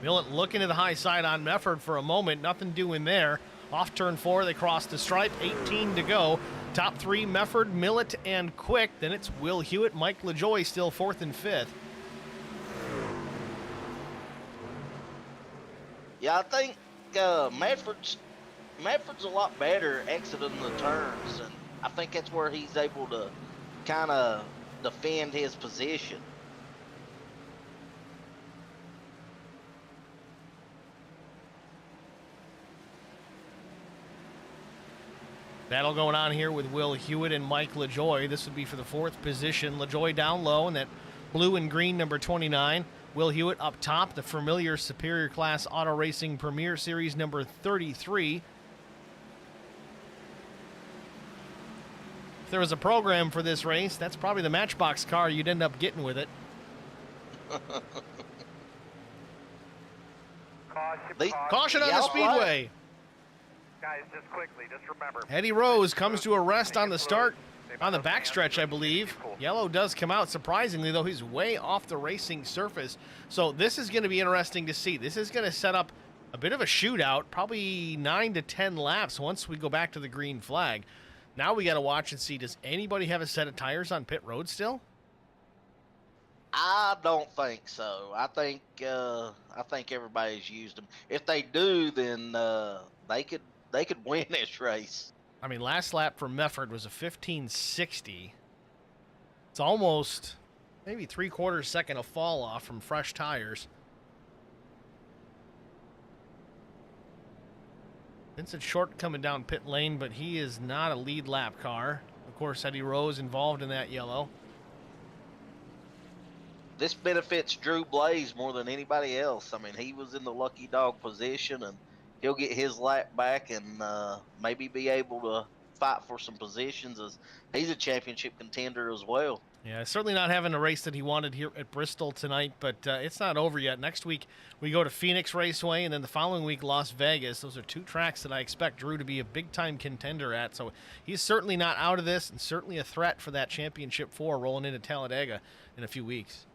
Millett looking to the high side on Mefford for a moment. Nothing doing there. Off turn 4, they cross the stripe. 18 to go. Top 3, Mefford, Millett, and Quick. Then it's Will Hewitt, Mike LaJoy still 4th and 5th. Yeah, I think Medford's a lot better exiting the turns, and I think that's where he's able to kind of defend his position. Battle going on here with Will Hewitt and Mike LaJoy. This would be for the 4th position. LaJoy down low in that blue and green number 29. Will Hewitt up top, the familiar Superior Class Auto Racing Premier Series number 33. If there was a program for this race, that's probably the Matchbox car you'd end up getting with it. Caution on the speedway. Guys, just quickly, just remember. Eddie Rose comes to a rest on the start, on the backstretch, I believe. Yellow does come out, surprisingly, though he's way off the racing surface. So this is going to be interesting to see. This is going to set up a bit of a shootout, probably 9 to 10 laps once we go back to the green flag. Now we got to watch and see, does anybody have a set of tires on pit road still? I don't think so. I think everybody's used them. If they do, then they could win this race. I mean, last lap for Mefford was a 15:60. It's almost maybe 3/4 second of fall off from fresh tires. Vincent Short coming down pit lane, but he is not a lead lap car. Of course, Eddie Rose involved in that yellow. This benefits Drew Blaze more than anybody else. I mean, he was in the lucky dog position, and he'll get his lap back and maybe be able to fight for some positions, as he's a championship contender as well. Yeah, certainly not having a race that he wanted here at Bristol tonight, but it's not over yet. Next week, we go to Phoenix Raceway, and then the following week, Las Vegas. Those are 2 tracks that I expect Drew to be a big-time contender at, so he's certainly not out of this, and certainly a threat for that Championship 4 rolling into Talladega in a few weeks.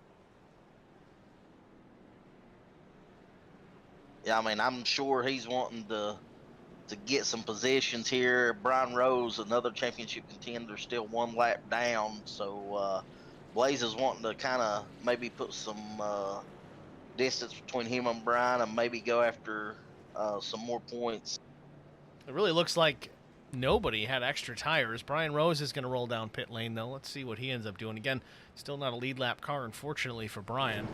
Yeah, I mean, I'm sure he's wanting to get some positions here. Brian Rose, another championship contender, still 1 lap down. So Blaze is wanting to kind of maybe put some distance between him and Brian and maybe go after some more points. It really looks like nobody had extra tires. Brian Rose is going to roll down pit lane, though. Let's see what he ends up doing. Again, still not a lead lap car, unfortunately, for Brian.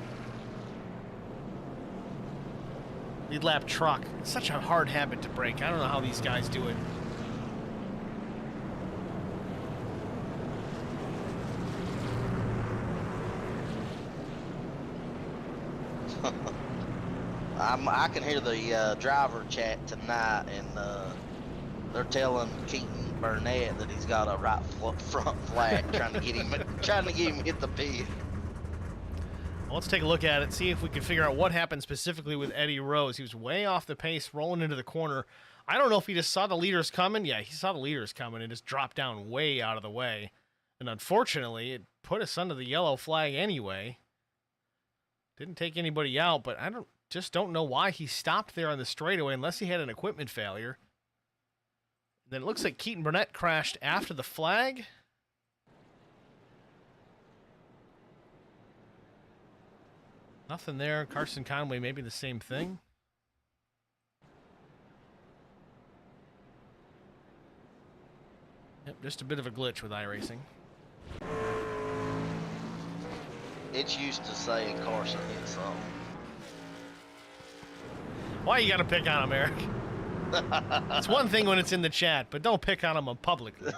Lead lap truck. It's such a hard habit to break. I don't know how these guys do it. I can hear the driver chat tonight, and they're telling Keaton Burnett that he's got a right front flat, trying to get him hit the pit. Well, let's take a look at it, see if we can figure out what happened specifically with Eddie Rose. He was way off the pace, rolling into the corner. I don't know if he just saw the leaders coming. Yeah, he saw the leaders coming and just dropped down way out of the way. And unfortunately, it put us under the yellow flag anyway. Didn't take anybody out, but I just don't know why he stopped there on the straightaway unless he had an equipment failure. Then it looks like Keaton Burnett crashed after the flag. Nothing there. Carson Conway, maybe the same thing. Yep, just a bit of a glitch with iRacing. It's used to saying Carson hit something. Why you gotta pick on him, Eric? It's one thing when it's in the chat, but don't pick on him publicly.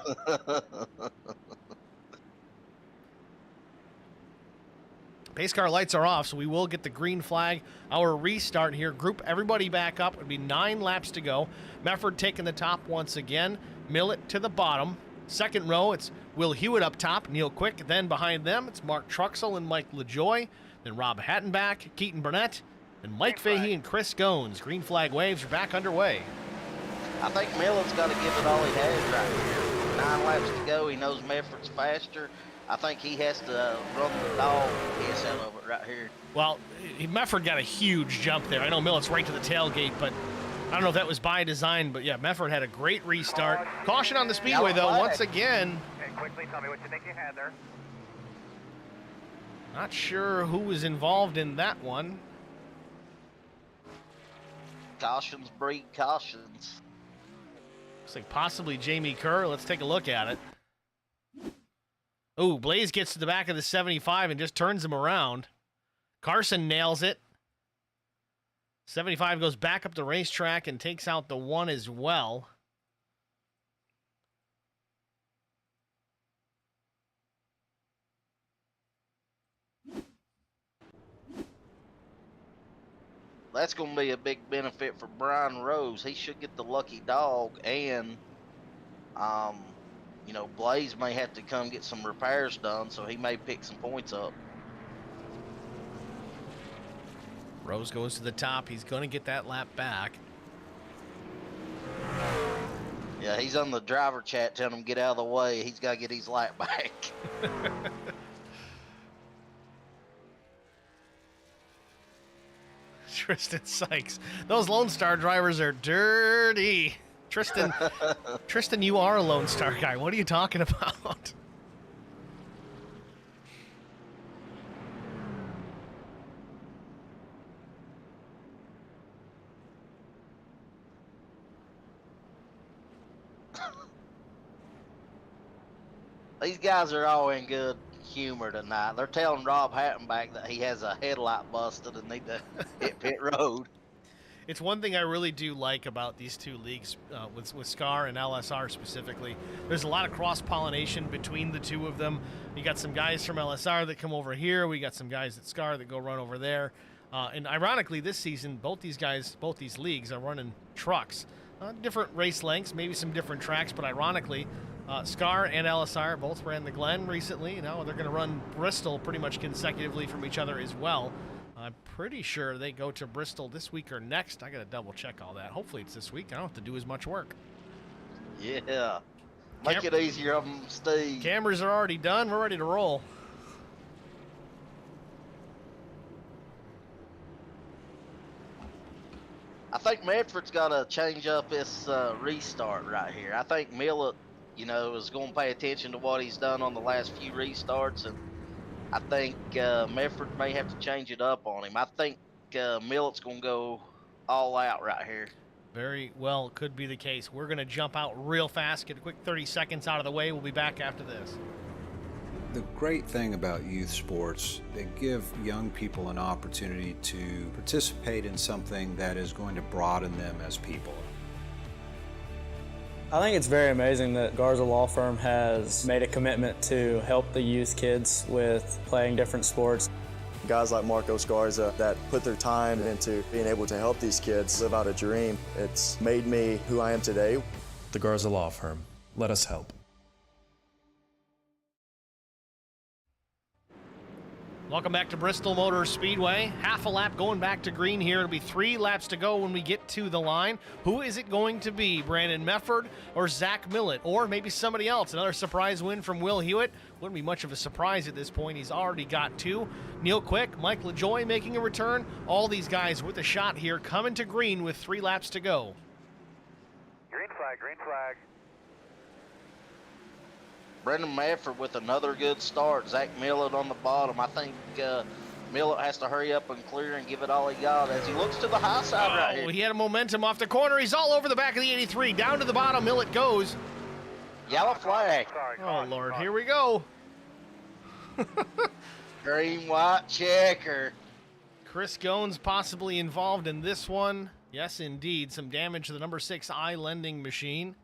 Pace car lights are off, so we will get the green flag. Our restart here. Group everybody back up. It would be 9 laps to go. Mefford taking the top once again. Millett to the bottom. Second row, it's Will Hewitt up top. Neil Quick. Then behind them, it's Mark Truxell and Mike LaJoy. Then Rob Hattenbach, Keaton Burnett, and Mike Fahey and Chris Goins. Green flag waves are back underway. I think Millett's got to give it all he has right here. 9 laps to go. He knows Mefford's faster. I think he has to run the dog piss out of it right here. Well, Mefford got a huge jump there. I know Millett's right to the tailgate, but I don't know if that was by design. But yeah, Mefford had a great restart. Caution on the speedway, though, once again. Okay, quickly tell me what you think you had there. Not sure who was involved in that one. Cautions breed cautions. Looks like possibly Jamie Kerr. Let's take a look at it. Ooh, Blaze gets to the back of the 75 and just turns him around. Carson nails it. 75 goes back up the racetrack and takes out the 1 as well. that's going to be a big benefit for Brian Rose. He should get the lucky dog, and Blaze may have to come get some repairs done, so he may pick some points up. Rose goes to the top. He's going to get that lap back. Yeah, he's on the driver chat telling him get out of the way. He's got to get his lap back. Tristan Sykes. Those Lone Star drivers are dirty. Tristan, you are a Lone Star guy. What are you talking about? These guys are all in good humor tonight. They're telling Rob Hattenback that he has a headlight busted and need to hit pit road. It's one thing I really do like about these two leagues, with SCAR and LSR specifically. There's a lot of cross-pollination between the two of them. You got some guys from LSR that come over here. We got some guys at SCAR that go run over there. And ironically, this season, both these leagues are running trucks. Different race lengths, maybe some different tracks, but ironically, SCAR and LSR both ran the Glen recently. They're going to run Bristol pretty much consecutively from each other as well. I'm pretty sure they go to Bristol this week or next. I got to double check all that. Hopefully it's this week. I don't have to do as much work. Yeah. Make it easier on them, Steve. Cameras are already done. We're ready to roll. I think Medford's got to change up this restart right here. I think Millett, is going to pay attention to what he's done on the last few restarts, and I think Medford may have to change it up on him. I think Millett's going to go all out right here. Very well could be the case. We're going to jump out real fast, get a quick 30 seconds out of the way. We'll be back after this. The great thing about youth sports, they give young people an opportunity to participate in something that is going to broaden them as people. I think it's very amazing that Garza Law Firm has made a commitment to help the youth kids with playing different sports. Guys like Marcos Garza that put their time into being able to help these kids live out a dream. It's made me who I am today. The Garza Law Firm. Let us help. Welcome back to Bristol Motor Speedway. Half a lap going back to green here. It'll be 3 laps to go when we get to the line. Who is it going to be? Brandon Mefford or Zach Millett? Or maybe somebody else? Another surprise win from Will Hewitt. Wouldn't be much of a surprise at this point. He's already got 2. Neil Quick, Mike LaJoy making a return. All these guys with a shot here coming to green with 3 laps to go. Green flag, green flag. Brendan Medford with another good start. Zach Millett on the bottom. I think Millett has to hurry up and clear and give it all he got as he looks to the high side right here. He had a momentum off the corner. He's all over the back of the 83. Down to the bottom, Millett goes. Yellow flag. Sorry, Oh, Lord, here we go. Green, white, checker. Chris Goins possibly involved in this one. Yes, indeed. Some damage to the number 6 eye-lending machine.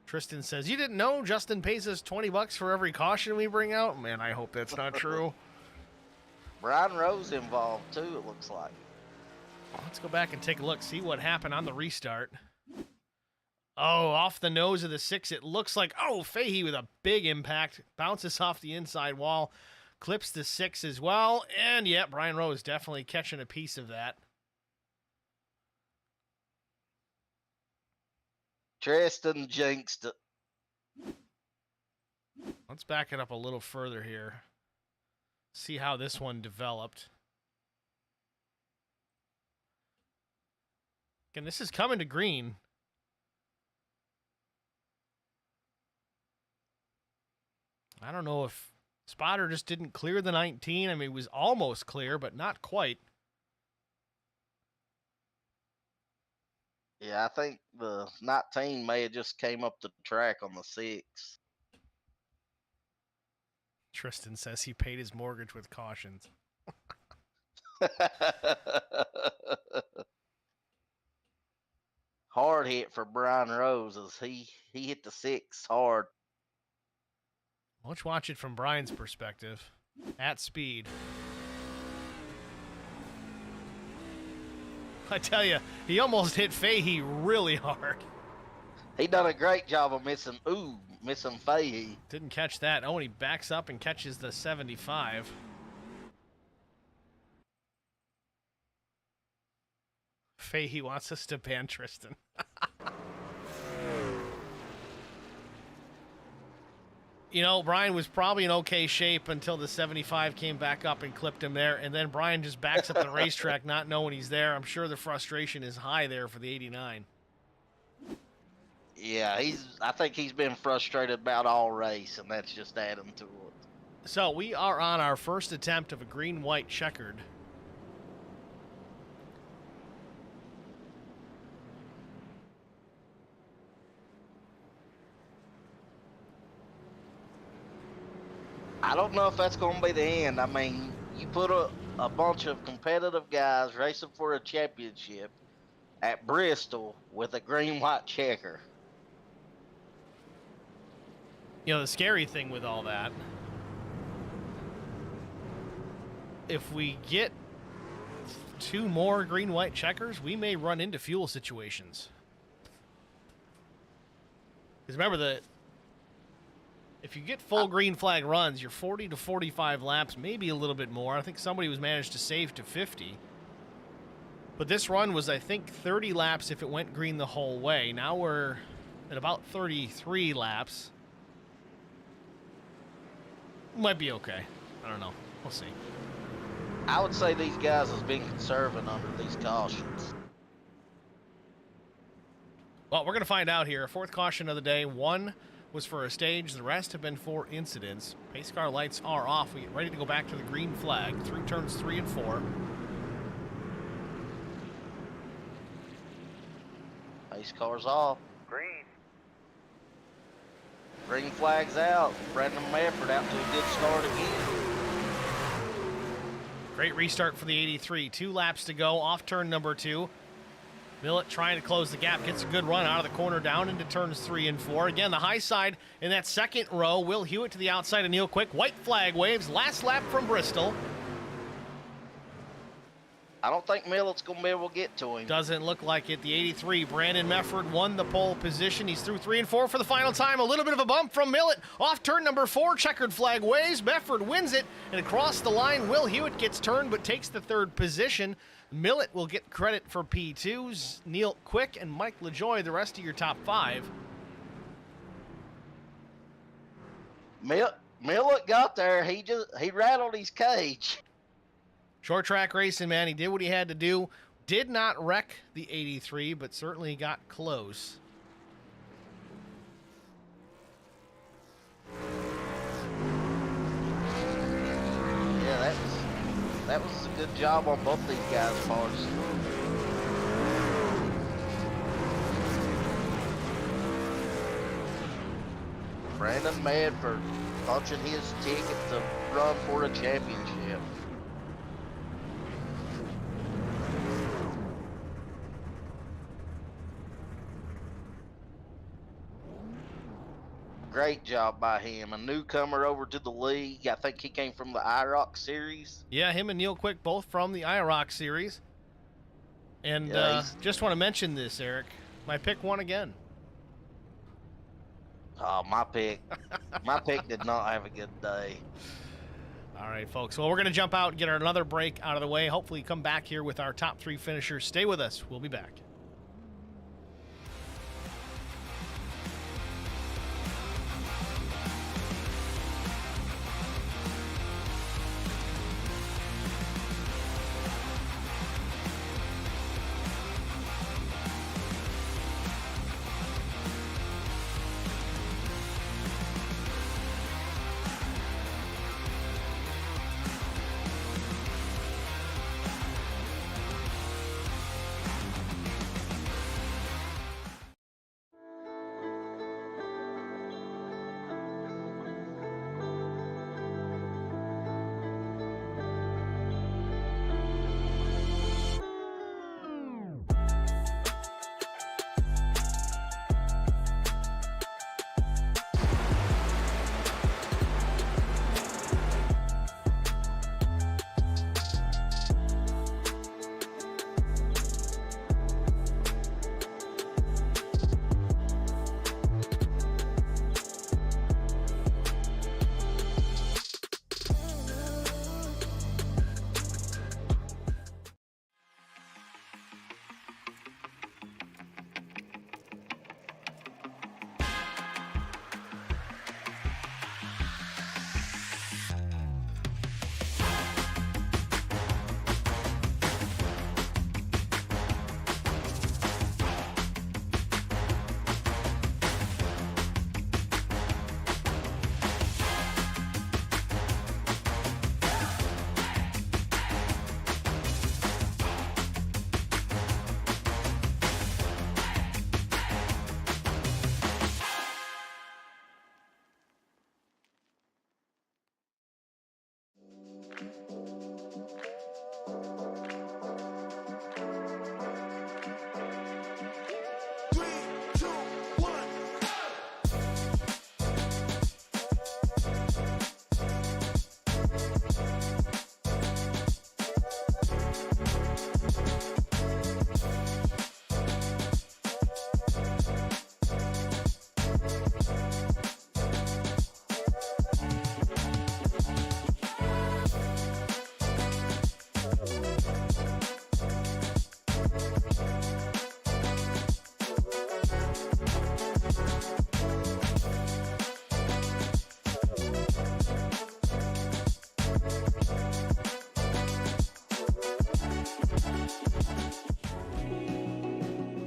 Tristan says, you didn't know Justin pays us $20 for every caution we bring out? Man, I hope that's not true. Brian Rose involved, too, it looks like. Let's go back and take a look, see what happened on the restart. Oh, off the nose of the 6, it looks like, Fahey with a big impact. Bounces off the inside wall. Clips the 6 as well. And, yeah, Brian Rose definitely catching a piece of that. Tristan jinxed it. Let's back it up a little further here. See how this one developed. Again, this is coming to green. I don't know if Spotter just didn't clear the 19. I mean, it was almost clear, but not quite. Yeah, I think the 19 may have just came up the track on the 6. Tristan says he paid his mortgage with cautions. Hard hit for Brian Rose as he hit the 6 hard. Let's watch it from Brian's perspective. At speed. I tell you, he almost hit Fahey really hard. He done a great job of missing Fahey. Didn't catch that. Oh, and he backs up and catches the 75. Fahey wants us to ban Tristan. You know, Brian was probably in okay shape until the 75 came back up and clipped him there, and then Brian just backs up the racetrack not knowing he's there. I'm sure the frustration is high there for the 89. Yeah, I think he's been frustrated about all race, and that's just adding to it. So we are on our first attempt of a green-white checkered. I don't know if that's going to be the end. I mean, you put a bunch of competitive guys racing for a championship at Bristol with a green-white checker. You know, the scary thing with all that, if we get 2 more green-white checkers, we may run into fuel situations. Because remember, if you get full green flag runs, you're 40 to 45 laps, maybe a little bit more. I think somebody was managed to save to 50. But this run was, I think, 30 laps if it went green the whole way. Now we're at about 33 laps. Might be okay. I don't know. We'll see. I would say these guys has been conserving under these cautions. Well, we're going to find out here. 4th caution of the day. 1 was for a stage. The rest have been for incidents. Pace car lights are off. We get ready to go back to the green flag through turns 3 and 4. Pace car's off. Green. Green flag's out. Brandon Medford out to a good start again. Great restart for the 83. 2 laps to go off turn number 2. Millett trying to close the gap, gets a good run out of the corner down into turns 3 and 4. Again, the high side in that second row. Will Hewitt to the outside of Neil Quick. White flag waves. Last lap from Bristol. I don't think Millett's going to be able to get to him. Doesn't look like it. The 83, Brandon Mefford won the pole position. He's through 3 and 4 for the final time. A little bit of a bump from Millett. Off turn number 4, checkered flag waves. Mefford wins it, and across the line, Will Hewitt gets turned but takes the 3rd position. Millett will get credit for P2s. Neil Quick and Mike LaJoy, the rest of your top 5. Millett got there. He rattled his cage. Short track racing, man. He did what he had to do. Did not wreck the 83, but certainly got close. Yeah, that was a good job on both these guys' parts. Brandon Medford punching his ticket to run for a championship. Great job by him. A newcomer over to the league. I think he came from the IROC series. Yeah, him and Neil Quick both from the IROC series. And just want to mention this, Eric. My pick won again. Oh, my pick. My pick did not have a good day. All right, folks. Well, we're going to jump out and get another break out of the way. Hopefully come back here with our top 3 finishers. Stay with us. We'll be back.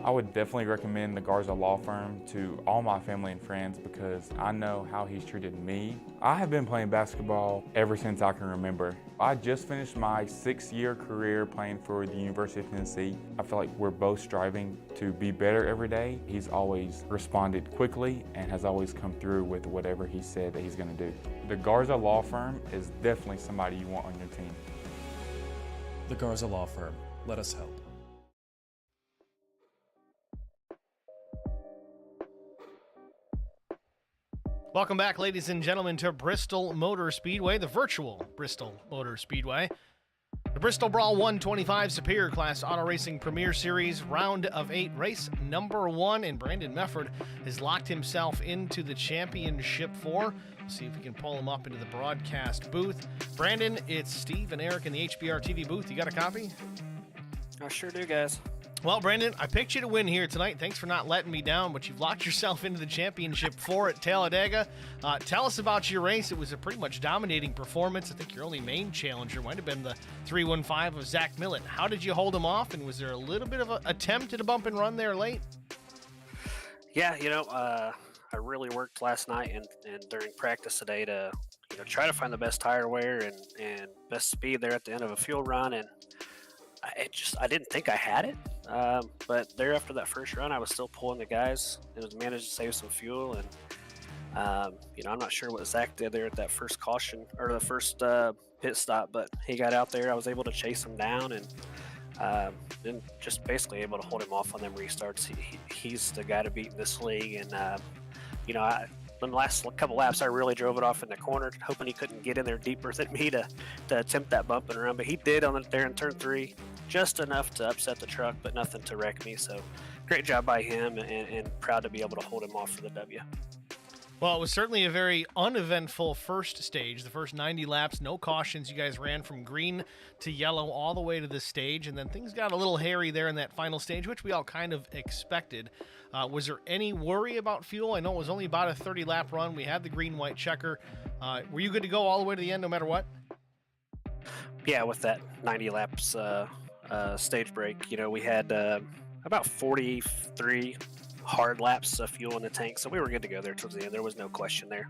I would definitely recommend the Garza Law Firm to all my family and friends because I know how he's treated me. I have been playing basketball ever since I can remember. I just finished my 6-year career playing for the University of Tennessee. I feel like we're both striving to be better every day. He's always responded quickly and has always come through with whatever he said that he's going to do. The Garza Law Firm is definitely somebody you want on your team. The Garza Law Firm. Let us help. Welcome back, ladies and gentlemen, to Bristol Motor Speedway, the virtual Bristol Motor Speedway. The Bristol Brawl 125 Superior Class Auto Racing Premier Series, round of 8, race number 1, and Brandon Mefford has locked himself into the championship 4. Let's see if we can pull him up into the broadcast booth. Brandon, it's Steve and Eric in the HBR TV booth. You got a copy? I sure do, guys. Well, Brandon, I picked you to win here tonight. Thanks for not letting me down, but you've locked yourself into the championship 4 at Talladega. Tell us about your race. It was a pretty much dominating performance. I think your only main challenger might have been the 315 of Zach Millett. How did you hold him off, and was there a little bit of an attempt at a bump and run there late? Yeah, I really worked last night and during practice today to try to find the best tire wear and best speed there at the end of a fuel run, and I didn't think I had it, but there after that first run, I was still pulling the guys and managed to save some fuel. And I'm not sure what Zach did there at that first caution or the first pit stop, but he got out there. I was able to chase him down and then just basically able to hold him off on them restarts. He's the guy to beat in this league, and in the last couple laps, I really drove it off in the corner, hoping he couldn't get in there deeper than me to attempt that bump and run. But he did there in turn 3, just enough to upset the truck, but nothing to wreck me. So great job by him, and proud to be able to hold him off for the W. Well, it was certainly a very uneventful first stage. The first 90 laps, no cautions. You guys ran from green to yellow all the way to the stage, and then things got a little hairy there in that final stage, which we all kind of expected. Was there any worry about fuel? I know it was only about a 30-lap run. We had the green-white checker. Were you good to go all the way to the end no matter what? Yeah, with that 90 laps stage break, we had about 43 hard laps of fuel in the tank, so we were good to go there towards the end. There was no question there.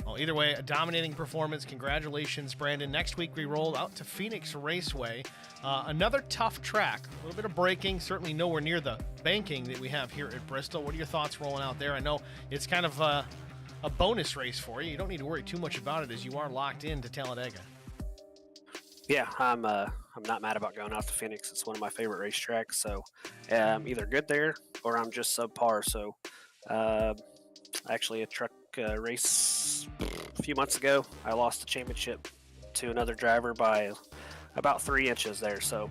Well, either way, a dominating performance. Congratulations, Brandon. Next week we roll out to Phoenix Raceway. Another tough track, a little bit of braking, certainly nowhere near the banking that we have here at Bristol. What are your thoughts rolling out there? I know it's kind of a bonus race for you. You don't need to worry too much about it as you are locked into Talladega. Yeah, I'm not mad about going out to Phoenix. It's one of my favorite racetracks, so I'm either good there or I'm just subpar. So actually a truck race a few months ago, I lost the championship to another driver by about 3 inches there. So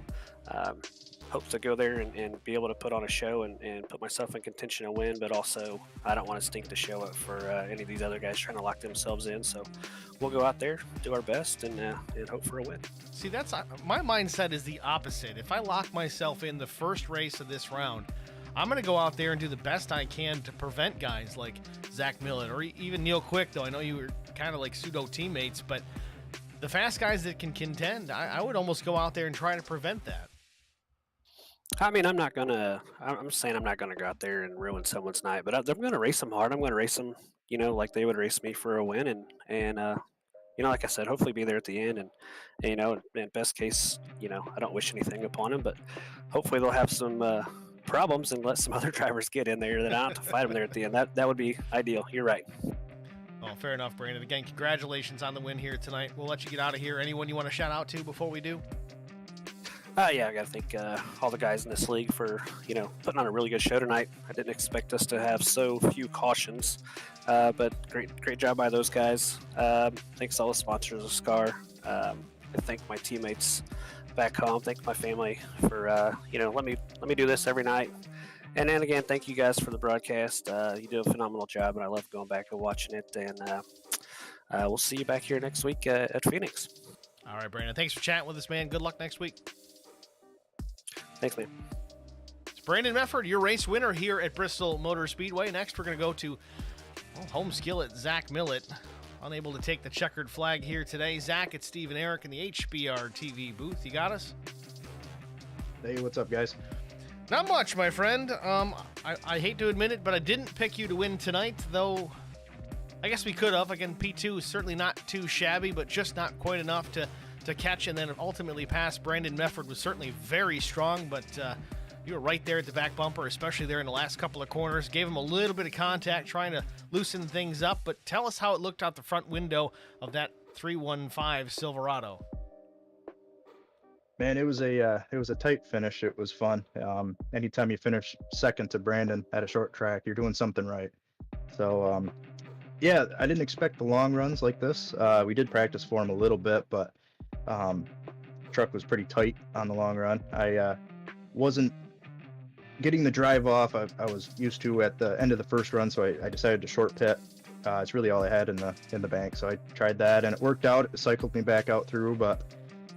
hope to go there and be able to put on a show and put myself in contention to win, but also I don't want to stink the show up for any of these other guys trying to lock themselves in. So we'll go out there, do our best, and hope for a win. See, that's my mindset is the opposite. If I lock myself in the first race of this round, I'm going to go out there and do the best I can to prevent guys like Zach Millett or even Neil Quick, though I know you were kind of like pseudo teammates, but the fast guys that can contend, I would almost go out there and try to prevent that. I mean, I'm saying I'm not going to go out there and ruin someone's night, but I'm going to race them hard. I'm going to race them, like they would race me for a win. And like I said, hopefully be there at the end. And in best case, I don't wish anything upon them, but hopefully they'll have some problems and let some other drivers get in there that I don't have to fight them there at the end. That would be ideal. You're right. Well, fair enough, Brandon. Again, congratulations on the win here tonight. We'll let you get out of here. Anyone you want to shout out to before we do? Yeah, I got to thank all the guys in this league for, putting on a really good show tonight. I didn't expect us to have so few cautions, but great job by those guys. Thanks to all the sponsors of SCAR. I thank my teammates back home. Thank my family for, let me do this every night. And then again, thank you guys for the broadcast. You do a phenomenal job, and I love going back and watching it. And we'll see you back here next week at Phoenix. All right, Brandon. Thanks for chatting with us, man. Good luck next week. Thanks, man. It's Brandon Mefford, your race winner here at Bristol Motor Speedway. Next, we're going to go to home skillet Zach Millett. Unable to take the checkered flag here today. Zach, it's Steve and Eric in the HBR TV booth. You got us? Hey, what's up, guys? Not much, my friend. I hate to admit it, but I didn't pick you to win tonight, though I guess we could have. Again, P2 is certainly not too shabby, but just not quite enough to catch and then ultimately pass. Brandon Mefford was certainly very strong, but you were right there at the back bumper, especially there in the last couple of corners. Gave him a little bit of contact, trying to loosen things up, but tell us how it looked out the front window of that 315 Silverado. Man, it was a tight finish. It was fun. Anytime you finish second to Brandon at a short track, you're doing something right. So, yeah, I didn't expect the long runs like this. We did practice for him a little bit, but truck was pretty tight on the long run. I wasn't getting the drive off. I was used to at the end of the first run, so I decided to short pit. It's really all I had in the bank, so I tried that, and it worked out. It cycled me back out through, but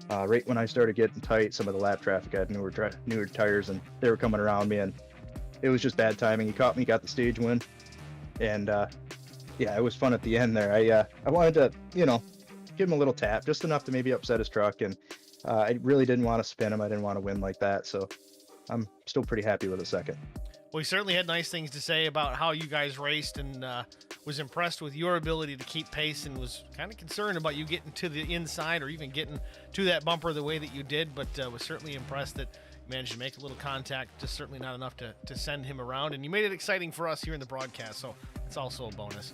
right when I started getting tight, some of the lap traffic had newer tires, and they were coming around me, and it was just bad timing. He caught me, got the stage win, and yeah, it was fun at the end there. I wanted to, give him a little tap, just enough to maybe upset his truck, and I really didn't want to spin him. I didn't want to win like that, so I'm still pretty happy with a second. Well, he certainly had nice things to say about how you guys raced, and was impressed with your ability to keep pace, and was kind of concerned about you getting to the inside or even getting to that bumper the way that you did, but was certainly impressed that you managed to make a little contact, just certainly not enough to send him around, and you made it exciting for us here in the broadcast, so it's also a bonus.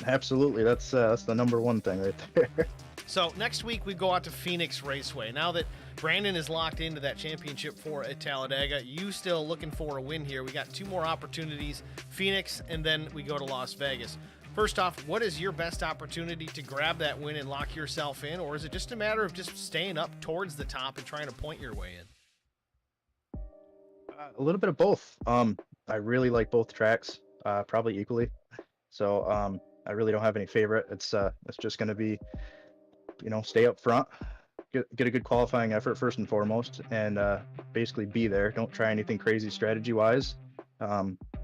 Absolutely. That's the number one thing right there. So next week we go out to Phoenix Raceway. Now that Brandon is locked into that championship for at Talladega, you still looking for a win here. We got two more opportunities, Phoenix, and then we go to Las Vegas. First off, what is your best opportunity to grab that win and lock yourself in, or is it just a matter of just staying up towards the top and trying to point your way in? A little bit of both. I really like both tracks, probably equally. So I really don't have any favorite. It's just going to be, stay up front, get a good qualifying effort first and foremost, and basically be there. Don't try anything crazy strategy-wise.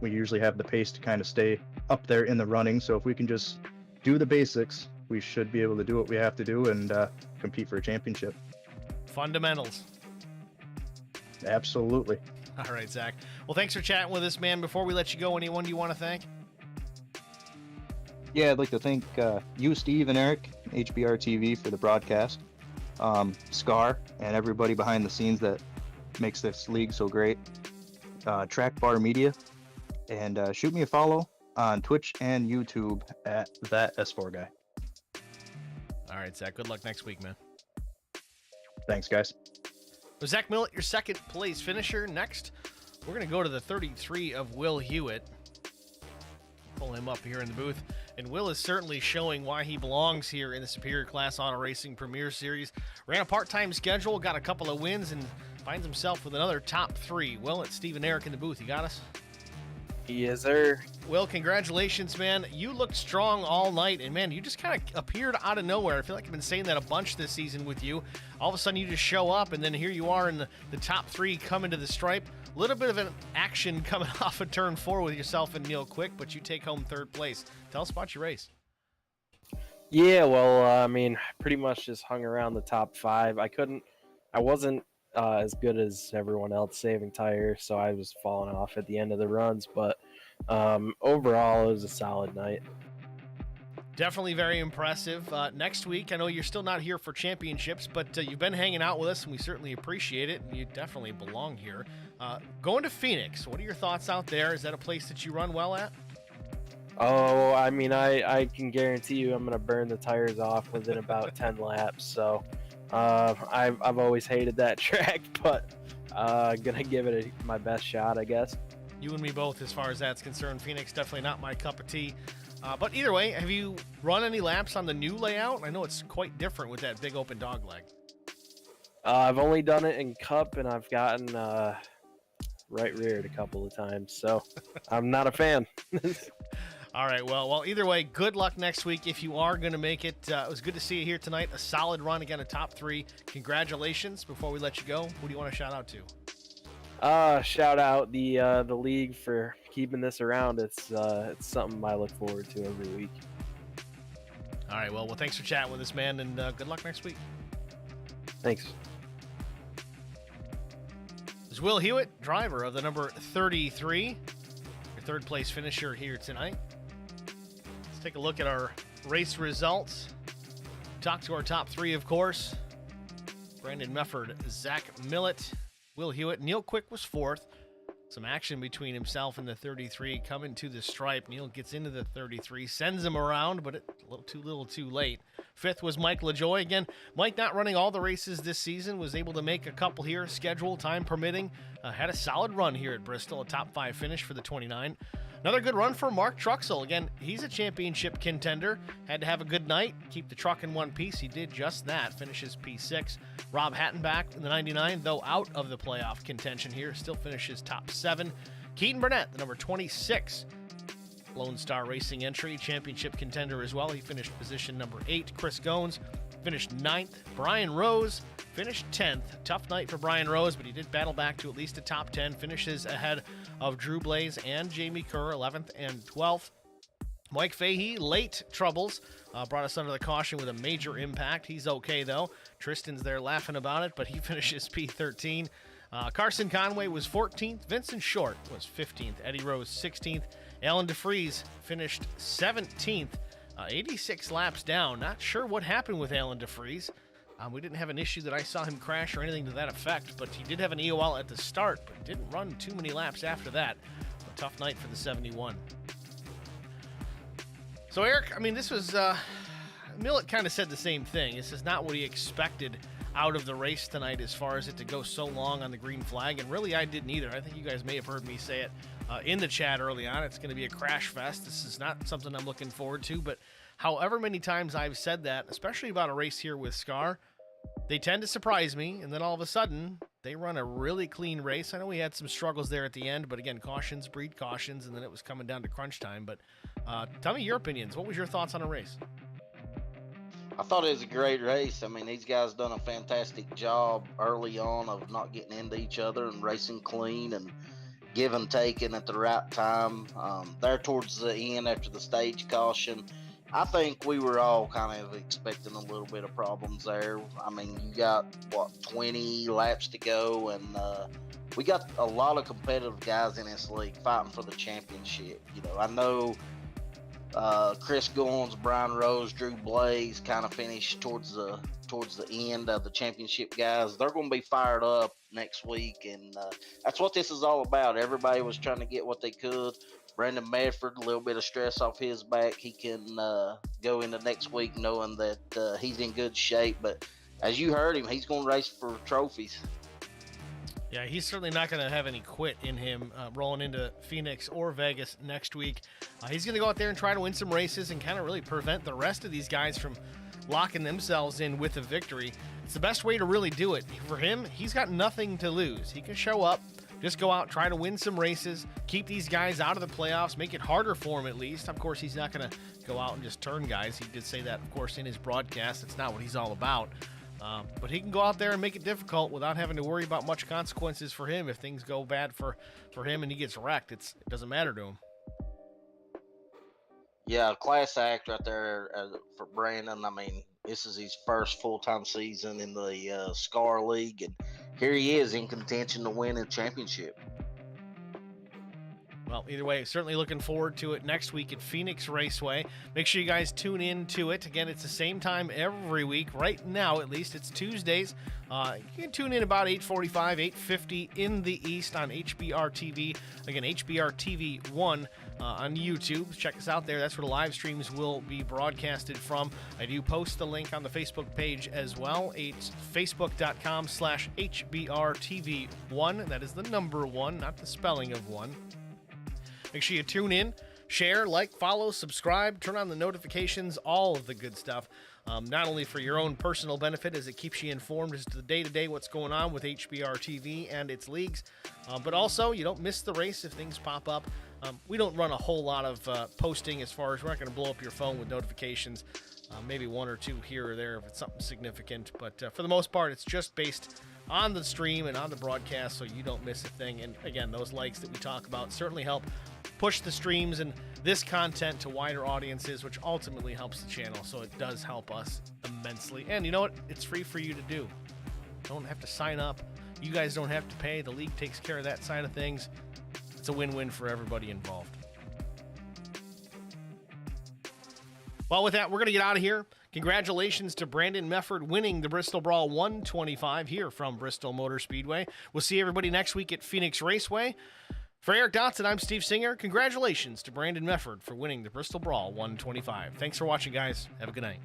We usually have the pace to kind of stay up there in the running, so if we can just do the basics, we should be able to do what we have to do and compete for a championship. Fundamentals. Absolutely. All right, Zach. Well, thanks for chatting with us, man. Before we let you go, anyone you want to thank? Yeah, I'd like to thank you, Steve, and Eric, HBR TV for the broadcast, Scar, and everybody behind the scenes that makes this league so great, Track Bar Media, and shoot me a follow on Twitch and YouTube at that S4 guy. All right, Zach. Good luck next week, man. Thanks, guys. Well, Zach Millett, your second place finisher. Next, we're going to go to the 33 of Will Hewitt. Pull him up here in the booth. And Will is certainly showing why he belongs here in the Superior Class Auto Racing Premier Series. Ran a part-time schedule, got a couple of wins, and finds himself with another top three. Will, it's Steve and Eric in the booth. You got us? Yes, sir. Will, congratulations, man. You looked strong all night, and, man, you just kind of appeared out of nowhere. I feel like I've been saying that a bunch this season with you. All of a sudden, you just show up, and then here you are in the top three coming to the stripe. A little bit of an action coming off of turn 4 with yourself and Neil Quick, but you take home third place. Tell us about your race. Yeah, well, pretty much just hung around the top 5. I wasn't as good as everyone else saving tires, so I was falling off at the end of the runs, but overall, it was a solid night. Definitely very impressive. Next week, I know you're still not here for championships, but you've been hanging out with us, and we certainly appreciate it, and you definitely belong here. Going to Phoenix, what are your thoughts out there? Is that a place that you run well at? Oh, I can guarantee you I'm going to burn the tires off within about 10 laps, so I've always hated that track, but going to give it my best shot, I guess. You and me both as far as that's concerned. Phoenix, definitely not my cup of tea. But either way, have you run any laps on the new layout? I know it's quite different with that big open dog leg. I've only done it in Cup, and I've gotten right reared a couple of times, so I'm not a fan. All right, well, either way, good luck next week if you are going to make it. It was good to see you here tonight. A solid run, again, a top 3. Congratulations. Before we let you go, who do you want to shout out to? Shout out the league for keeping this around. It's something I look forward to every week. All right, well, thanks for chatting with us, man, and good luck next week. Thanks. is Will Hewitt, driver of the number 33, your third place finisher here tonight. Let's take a look at our race results. Talk to our top three, of course. Brandon Mefford, Zach Millett, Will Hewitt. Neil Quick was fourth. Some action between himself and the 33 coming to the stripe. Neil gets into the 33, sends him around, but a little too late. Fifth was Mike LaJoy. Again, Mike not running all the races this season, was able to make a couple here, schedule, time permitting. Had a solid run here at Bristol, a top 5 finish for the 29. Another good run for Mark Truxell. Again, he's a championship contender. Had to have a good night, keep the truck in one piece. He did just that, finishes P6. Rob Hattenbach in the 99, though out of the playoff contention here, still finishes top 7. Keaton Burnett, the number 26, Lone Star Racing entry, championship contender as well. He finished position number 8. Chris Goins finished 9th. Brian Rose finished 10th. Tough night for Brian Rose, but he did battle back to at least a top 10. Finishes ahead of Drew Blaze and Jamie Kerr, 11th and 12th. Mike Fahey, late troubles, brought us under the caution with a major impact. He's okay, though. Tristan's there laughing about it, but he finishes P13. Carson Conway was 14th. Vincent Short was 15th. Eddie Rose, 16th. Alan DeFries finished 17th. 86 laps down. Not sure what happened with Alan DeFries. We didn't have an issue that I saw him crash or anything to that effect, but he did have an EOL at the start, but didn't run too many laps after that. A tough night for the 71. So, Eric, I mean, this was, Millett kind of said the same thing. This is not what he expected out of the race tonight as far as it to go so long on the green flag, and really I didn't either. I think you guys may have heard me say it in the chat early on. It's going to be a crash fest. This is not something I'm looking forward to, but however many times I've said that, especially about a race here with Scar, they tend to surprise me, and then all of a sudden, they run a really clean race. I know we had some struggles there at the end, but again, cautions breed cautions, and then it was coming down to crunch time. But tell me your opinions. What was your thoughts on a race? I thought it was a great race. I mean, these guys done a fantastic job early on of not getting into each other and racing clean and give and taking at the right time. There towards the end after the stage caution, I think we were all kind of expecting a little bit of problems there. I mean, you got, 20 laps to go, and we got a lot of competitive guys in this league fighting for the championship. You know, I know Chris Goins, Brian Rose, Drew Blaze kind of finished towards the end of the championship guys. They're going to be fired up next week, and that's what this is all about. Everybody was trying to get what they could. Brandon Medford, a little bit of stress off his back. He can go into next week knowing that he's in good shape. But as you heard him, he's going to race for trophies. Yeah, he's certainly not going to have any quit in him rolling into Phoenix or Vegas next week. He's going to go out there and try to win some races and kind of really prevent the rest of these guys from locking themselves in with a victory. It's the best way to really do it. For him, he's got nothing to lose. He can show up, just go out, try to win some races, keep these guys out of the playoffs, make it harder for him at least. Of course, he's not going to go out and just turn guys. He did say that, of course, in his broadcast. That's not what he's all about. But he can go out there and make it difficult without having to worry about much consequences for him if things go bad for him and he gets wrecked. It doesn't matter to him. Yeah, class act right there for Brandon. I mean, this is his first full-time season in the SCAR League, and here he is in contention to win a championship. Well, either way, certainly looking forward to it next week at Phoenix Raceway. Make sure you guys tune in to it. Again, it's the same time every week. Right now, at least, it's Tuesdays. You can tune in about 8:45, 8:50 in the East on HBR TV. Again, HBR TV 1 on YouTube. Check us out there. That's where the live streams will be broadcasted from. I do post the link on the Facebook page as well. It's facebook.com/HBRTV1. That is the number 1, not the spelling of 1. Make sure you tune in, share, like, follow, subscribe, turn on the notifications, all of the good stuff. Not only for your own personal benefit as it keeps you informed as to the day-to-day what's going on with HBR TV and its leagues, but also you don't miss the race if things pop up. We don't run a whole lot of posting as far as we're not going to blow up your phone with notifications. Maybe 1 or 2 here or there if it's something significant. But for the most part, it's just based on the stream and on the broadcast so you don't miss a thing. And again, those likes that we talk about certainly help push the streams and this content to wider audiences, which ultimately helps the channel. So it does help us immensely. And you know what? It's free for you to do. Don't have to sign up. You guys don't have to pay. The league takes care of that side of things. It's a win-win for everybody involved. Well, with that, we're going to get out of here. Congratulations to Brandon Mefford winning the Bristol Brawl 125 here from Bristol Motor Speedway. We'll see everybody next week at Phoenix Raceway. For Eric Dotson, I'm Steve Singer. Congratulations to Brandon Mefford for winning the Bristol Brawl 125. Thanks for watching, guys. Have a good night.